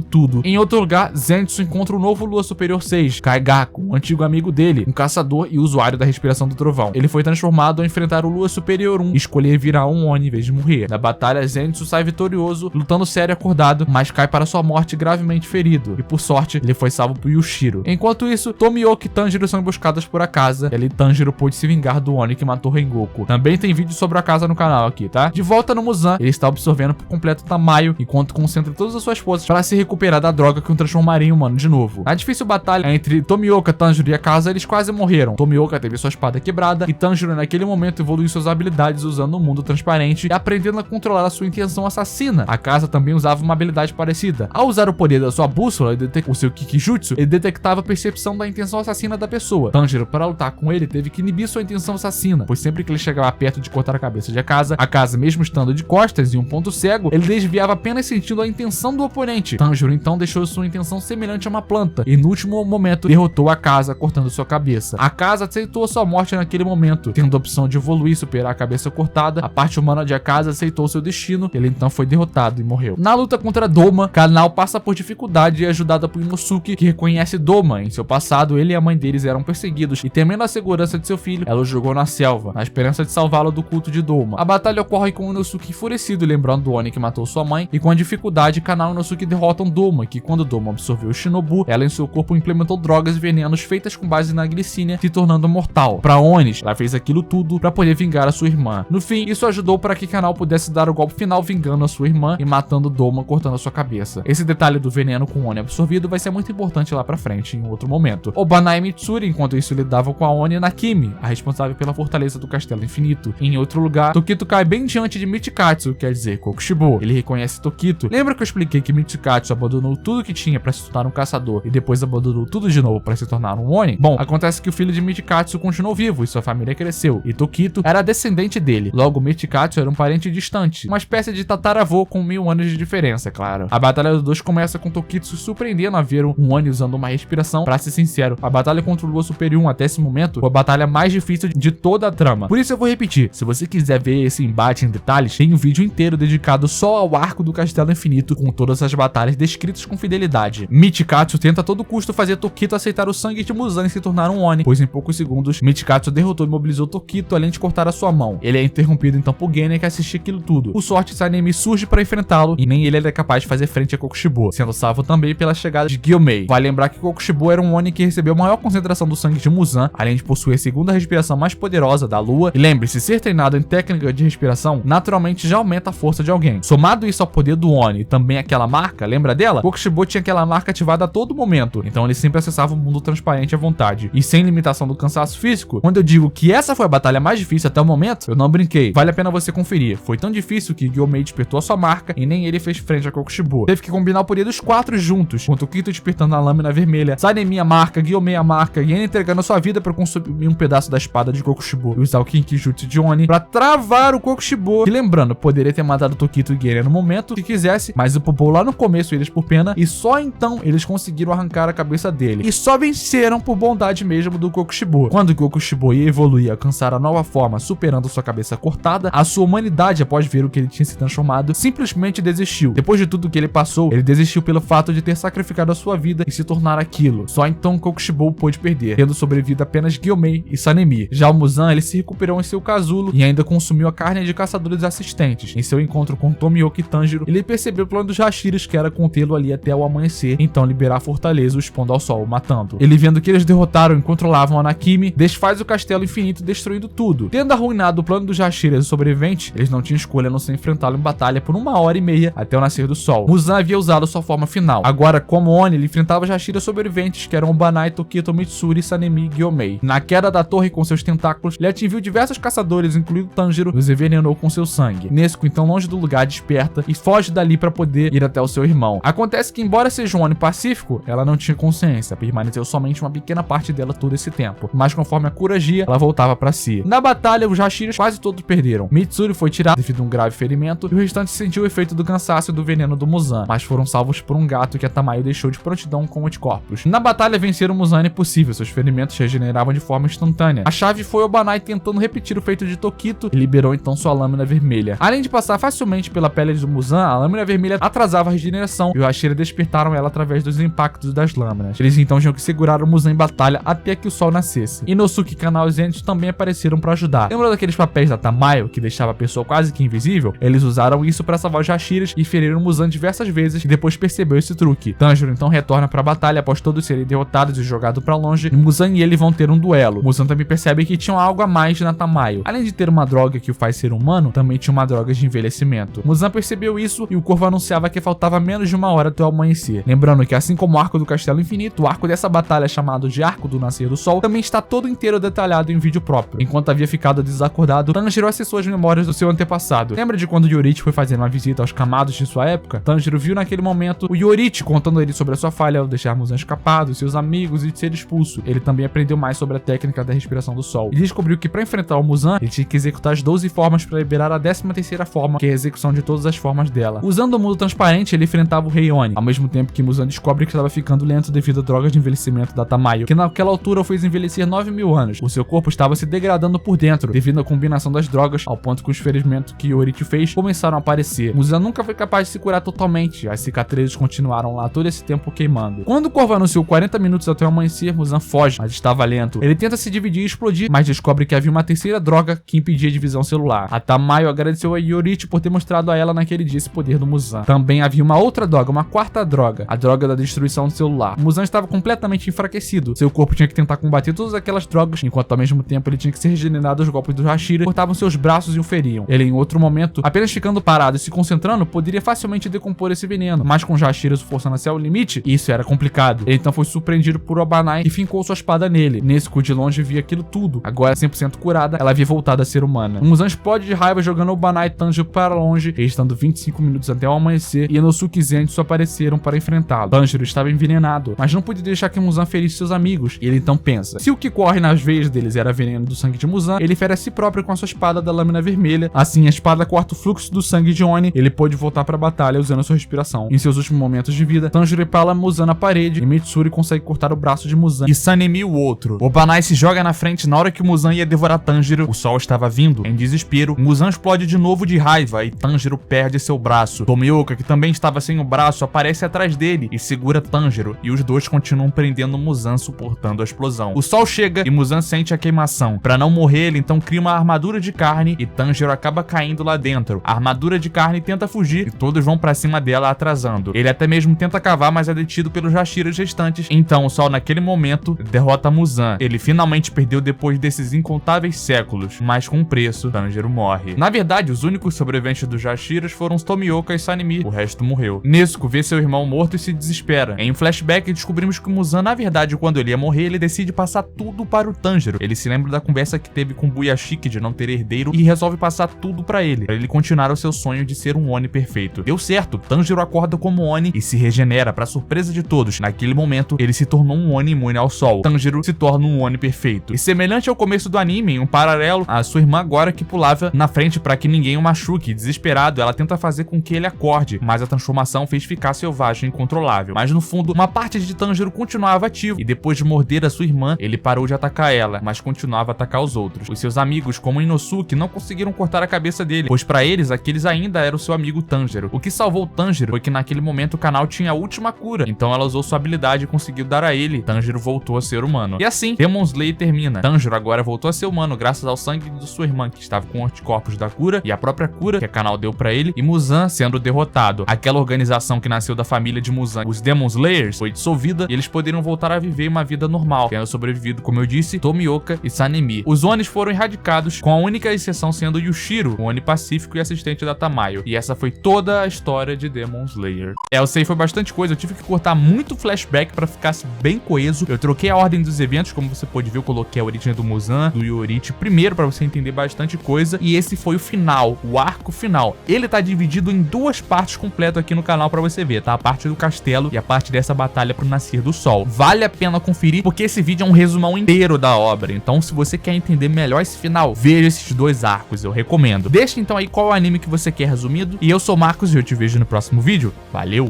tudo. Em outro lugar, Zenitsu encontra o novo Lua Superior 6, Kaigaku, um antigo amigo dele, um caçador e usuário da respiração do trovão. Ele foi transformado ao enfrentar o Lua Superior 1 e escolher virar um Oni em vez de morrer. Na batalha, Zenitsu sai vitorioso, lutando sério e acordado, mas cai para sua morte gravemente ferido. E por sorte, ele foi salvo por Yushiro. Enquanto isso, Tomioka e Tanjiro são emboscados por Akaza, e ali Tanjiro pôde se vingar do Oni que matou Rengoku. Também tem vídeo sobre a Akaza no canal aqui, tá? De volta no Muzan, ele está absorvendo por completo Tamayo, enquanto concentra todas as suas forças para se recuperar da droga que o transformaria em humano de novo. Na difícil batalha entre Tomioka, Tanjiro e Akaza, eles quase morreram. Tomioka teve sua espada quebrada e Tanjiro naquele momento evoluiu suas habilidades usando o mundo transparente e aprendendo a controlar a sua intenção assassina. Akaza também usava uma habilidade parecida. Ao usar o poder da sua bússola e o seu Kikijutsu, ele detectava a percepção da intenção assassina da pessoa. Tanjiro, para lutar com ele, teve que inibir sua intenção assassina, pois sempre que ele chegava perto de cortar a cabeça de Akaza, mesmo estando de costas e um ponto cego, ele desviava apenas sentindo a intenção do oponente. Tanjiro então deixou sua intenção semelhante a uma planta e no último momento derrotou Akaza, cortando sua cabeça. Akaza aceitou sua morte naquele momento, tendo a opção de evoluir e superar a cabeça cortada. A parte humana de Akaza aceitou seu destino, ele então foi derrotado e morreu. Na luta contra Doma, Kanao passa por dificuldade e é ajudada por Inosuke, que reconhece Doma. Em seu passado, ele e a mãe deles eram perseguidos e, temendo a segurança de seu filho, ela o jogou na selva, na esperança de salvá-lo do culto de Doma. A batalha ocorre com Inosuke enfurecido, lembrando do Oni que matou sua mãe, e com a dificuldade, Kanao e Inosuke derrotam Doma, que quando Doma absorveu Shinobu, ela em seu corpo implementou drogas e venenos feitas com base na glicínia, se tornando mortal. Para Onis, ela fez aquilo tudo para poder vingar a sua irmã. No fim, isso ajudou para que Kanao pudesse dar o golpe final vingando a sua irmã e matando Doma, cortando a sua cabeça. Esse detalhe do veneno com o Oni absorvido vai ser muito importante lá pra frente, em outro momento. Obanai e Mitsuri, enquanto isso, lidavam com a Oni Nakimi, a responsável pela fortaleza do Castelo Infinito. Em outro lugar, Tokito cai bem diante de Michikatsu, quer dizer, Kokushibo. Ele reconhece Tokito. Lembra que eu expliquei que Michikatsu abandonou tudo que tinha para se tornar um caçador e depois abandonou tudo de novo para se tornar um Oni? Bom, acontece que o filho de Michikatsu continuou vivo e sua família cresceu, e Tokito era descendente dele. Logo, Michikatsu era um parente distante, uma espécie de tataravô com 1000 anos de diferença, é claro. A batalha dos dois começa com Tokito se surpreendendo a ver um Oni usando uma respiração. Pra ser sincero, a batalha contra o Lua Superior 1 até esse momento foi a batalha mais difícil de toda a trama. Por isso eu vou repetir, se você quiser ver esse embate em detalhes, tem um vídeo inteiro dedicado só ao arco do Castelo Infinito, com todas as batalhas descritas com fidelidade. Michikatsu tenta a todo custo fazer Tokito aceitar o sangue de Muzan e se tornar um Oni, pois em poucos segundos, Michikatsu derrotou e imobilizou Tokito, além de cortar a sua mão. Ele é interrompido então por Genya, que assiste aquilo tudo. Por sorte, Sanemi surge para enfrentá-lo, e nem ele é capaz de fazer frente a Kokushibo, sendo salvo também pela chegada de Gyomei. Vale lembrar que Kokushibo era um Oni que recebeu a maior concentração do sangue de Muzan, além de possuir a segunda respiração mais poderosa da lua, e lembre-se, ser treinado em técnica de respiração naturalmente já aumenta a força de alguém. Somado isso ao poder do Oni e também aquela marca, lembra dela? Kokushibo tinha aquela marca ativada a todo momento, então ele sempre acessava o mundo transparente à vontade, e sem limitação do cansaço físico. Quando eu digo que essa foi a batalha mais difícil até o momento, eu não brinquei, vale a pena você conferir. Foi tão difícil que Gyomei despertou a sua marca e nem ele fez frente a Kokushibo. Teve que combinar o poder dos 4 juntos, com Tokito despertando a lâmina vermelha, Sanemi a marca, Gyomei a marca, Genya entregando a sua vida para consumir um pedaço da espada de Kokushibo e usar o Kinkijutsu de Oni para travar o Kokushibo. E lembrando, poderia ter matado Tokito e Genya no momento que quisesse, mas upou lá no começo eles por pena, e só então eles conseguiram arrancar a cabeça dele. E só venceram por bondade mesmo do Kokushibo. Quando Kokushibo ia evoluir e alcançar a nova forma, superando sua cabeça cortada, a sua humanidade, após ver o que ele tinha se transformado, simplesmente desistiu. Depois de tudo que ele passou, ele desistiu pelo fato de ter sacrificado a sua vida e se tornar aquilo. Só então Kokushibo pôde perder, tendo sobrevivido apenas Gyomei e Sanemi. Já o Muzan, ele se recuperou em seu casulo e ainda consumiu a carne de caçadores assistentes. Em seu encontro com Tomioka e Tanjiro, ele percebeu o plano dos Hashiras, que era contê-lo ali até o amanhecer. amanhecer, então liberar a fortaleza, o expondo ao sol, matando. Ele, vendo que eles derrotaram e controlavam a Nakimi, desfaz o castelo infinito, destruindo tudo. Tendo arruinado o plano dos Hashiras e sobreviventes, eles não tinham escolha a não ser enfrentá-lo em batalha por 1h30 até o nascer do sol. Muzan havia usado sua forma final. Agora, como Oni, ele enfrentava os Hashiras sobreviventes, que eram Obanai, Tokito, Mitsuri, Sanemi e Gyomei. Na queda da torre com seus tentáculos, ele atingiu diversos caçadores, incluindo Tanjiro, e os envenenou com seu sangue. Nezuko, então longe do lugar, desperta e foge dali para poder ir até o seu irmão. Acontece que, embora seja um Oni pacífico, ela não tinha consciência, permaneceu somente uma pequena parte dela todo esse tempo, mas conforme a cura agia, ela voltava para si. Na batalha, os Hashiras quase todos perderam. Mitsuri foi tirado devido a um grave ferimento e o restante sentiu o efeito do cansaço e do veneno do Muzan, mas foram salvos por um gato que a Tamayo deixou de prontidão com anticorpos. Na batalha, venceram o Muzan impossível, seus ferimentos regeneravam de forma instantânea. A chave foi Obanai tentando repetir o feito de Tokito e liberou então sua lâmina vermelha. Além de passar facilmente pela pele do Muzan, a lâmina vermelha atrasava a regeneração e os Hashira despertaram ela através dos impactos das lâminas. Eles então tinham que segurar o Muzan em batalha até que o sol nascesse. Inosuke e Kanao e Zenitsu também apareceram para ajudar. Lembra daqueles papéis da Tamayo que deixava a pessoa quase que invisível? Eles usaram isso para salvar os Hashiras e feriram o Muzan diversas vezes e depois percebeu esse truque. Tanjiro então retorna para a batalha após todos serem derrotados e jogados para longe, e Muzan e ele vão ter um duelo. Muzan também percebe que tinha algo a mais na Tamayo. Além de ter uma droga que o faz ser humano, também tinha uma droga de envelhecimento. Muzan percebeu isso e o corvo anunciava que faltava menos de 1 hora até o amanhecer. Lembrando que, assim como o arco do Castelo Infinito, o arco dessa batalha, chamado de Arco do Nascer do Sol, também está todo inteiro detalhado em vídeo próprio. Enquanto havia ficado desacordado, Tanjiro acessou as memórias do seu antepassado. Lembra de quando Yorichi foi fazer uma visita aos Kamados de sua época? Tanjiro viu naquele momento o Yorichi contando a ele sobre a sua falha ao deixar Muzan escapado, seus amigos e ser expulso. Ele também aprendeu mais sobre a técnica da respiração do sol e descobriu que para enfrentar o Muzan, ele tinha que executar as 12 formas para liberar a 13ª forma, que é a execução de todas as formas dela. Usando o mundo transparente, ele enfrentava o Rei Oni, ao mesmo tempo que Muzan descobre que estava ficando lento devido à droga de envelhecimento da Tamayo, que naquela altura o fez envelhecer 9.000 anos. O seu corpo estava se degradando por dentro, devido à combinação das drogas, ao ponto que os ferimentos que Yorichi fez começaram a aparecer. Muzan nunca foi capaz de se curar totalmente, as cicatrizes continuaram lá todo esse tempo queimando. Quando o corvo anunciou 40 minutos até o amanhecer, Muzan foge, mas estava lento. Ele tenta se dividir e explodir, mas descobre que havia uma terceira droga que impedia a divisão celular. A Tamayo agradeceu a Yorichi por ter mostrado a ela naquele dia esse poder do Muzan. Também havia uma outra droga, uma quarta droga, a droga da destruição celular. O Muzan estava completamente enfraquecido. Seu corpo tinha que tentar combater todas aquelas drogas, enquanto ao mesmo tempo ele tinha que ser regenerado. Os golpes dos Hashira cortavam seus braços e o feriam. Ele, em outro momento, apenas ficando parado e se concentrando, poderia facilmente decompor esse veneno, mas com os Hashiras forçando até o limite, isso era complicado. Ele então foi surpreendido por Obanai e fincou sua espada nele. Nezuko de longe via aquilo tudo. Agora 100% curada, ela havia voltado a ser humana. O Muzan explode de raiva jogando Obanai e Tanjiro para longe, restando 25 minutos até o amanhecer, e Inosuke e Zenitsu apareceram para enfrentá-lo. Tanjiro estava envenenado, mas não podia deixar que Muzan ferisse seus amigos, e ele então pensa: se o que corre nas veias deles era veneno do sangue de Muzan, ele fere a si próprio com a sua espada da lâmina vermelha. Assim, a espada corta o fluxo do sangue de Oni. Ele pôde voltar para a batalha usando a sua respiração. Em seus últimos momentos de vida, Tanjiro empala Muzan na parede, e Mitsuri consegue cortar o braço de Muzan e Sanemi o outro. Obanai se joga na frente na hora que Muzan ia devorar Tanjiro. O sol estava vindo. Em desespero, Muzan explode de novo de raiva e Tanjiro perde seu braço. Tomioka, que também estava sem o braço, aparece atrás dele e segura Tanjiro, e os dois continuam prendendo Muzan, suportando a explosão. O sol chega e Muzan sente a queimação. Para não morrer, ele então cria uma armadura de carne e Tanjiro acaba caindo lá dentro. A armadura de carne tenta fugir e todos vão para cima dela, atrasando. Ele até mesmo tenta cavar, mas é detido pelos Hashiras restantes. Então o sol naquele momento derrota Muzan. Ele finalmente perdeu depois desses incontáveis séculos, mas com um preço, Tanjiro morre. Na verdade, os únicos sobreviventes dos Hashiras foram os Tomioka e Sanemi, o resto morreu. Nezuko vê seu irmão morto e se desespera. Em um flashback, descobrimos que Muzan, na verdade, quando ele ia morrer, ele decide passar tudo para o Tanjiro. Ele se lembra da conversa que teve com Buyashiki de não ter herdeiro e resolve passar tudo para ele continuar o seu sonho de ser um Oni perfeito. Deu certo, Tanjiro acorda como Oni e se regenera para surpresa de todos. Naquele momento, ele se tornou um Oni imune ao sol. Tanjiro se torna um Oni perfeito. E semelhante ao começo do anime, em um paralelo, a sua irmã agora que pulava na frente para que ninguém o machuque. Desesperado, ela tenta fazer com que ele acorde, mas a transformação fez ficar selvagem e incontrolável. Mas no fundo, uma parte de Tanjiro continuava ativo, e depois de morder a sua irmã, ele parou de atacar ela, mas continuava a atacar os outros. Os seus amigos, como Inosuke, não conseguiram cortar a cabeça dele, pois para eles, aqueles ainda eram o seu amigo Tanjiro. O que salvou Tanjiro foi que naquele momento o canal tinha a última cura, então ela usou sua habilidade e conseguiu dar a ele. Tanjiro voltou a ser humano. E assim, Demon Slayer termina. Tanjiro agora voltou a ser humano graças ao sangue de sua irmã, que estava com anticorpos da cura, e a própria cura que a canal deu pra ele, e Muzan sendo derrotado. Aquela organização que nasceu da família família de Muzan, os Demon Slayers, foi dissolvida e eles poderiam voltar a viver uma vida normal, tendo sobrevivido, como eu disse, Tomioka e Sanemi. Os Onis foram erradicados, com a única exceção sendo Yushiro, o Oni pacífico e assistente da Tamayo. E essa foi toda a história de Demon Slayer. Eu sei, foi bastante coisa, eu tive que cortar muito flashback pra ficar bem coeso. Eu troquei a ordem dos eventos, como você pode ver, eu coloquei a origem do Muzan, do Yorite primeiro pra você entender bastante coisa. E esse foi o final, o arco final. Ele tá dividido em duas partes completas aqui no canal pra você ver, tá? A parte do castelo e a parte dessa batalha pro nascer do sol. Vale a pena conferir, porque esse vídeo é um resumão inteiro da obra. Então, se você quer entender melhor esse final, veja esses dois arcos, eu recomendo. Deixa então aí qual anime que você quer resumido. E eu sou o Marcos e eu te vejo no próximo vídeo. Valeu!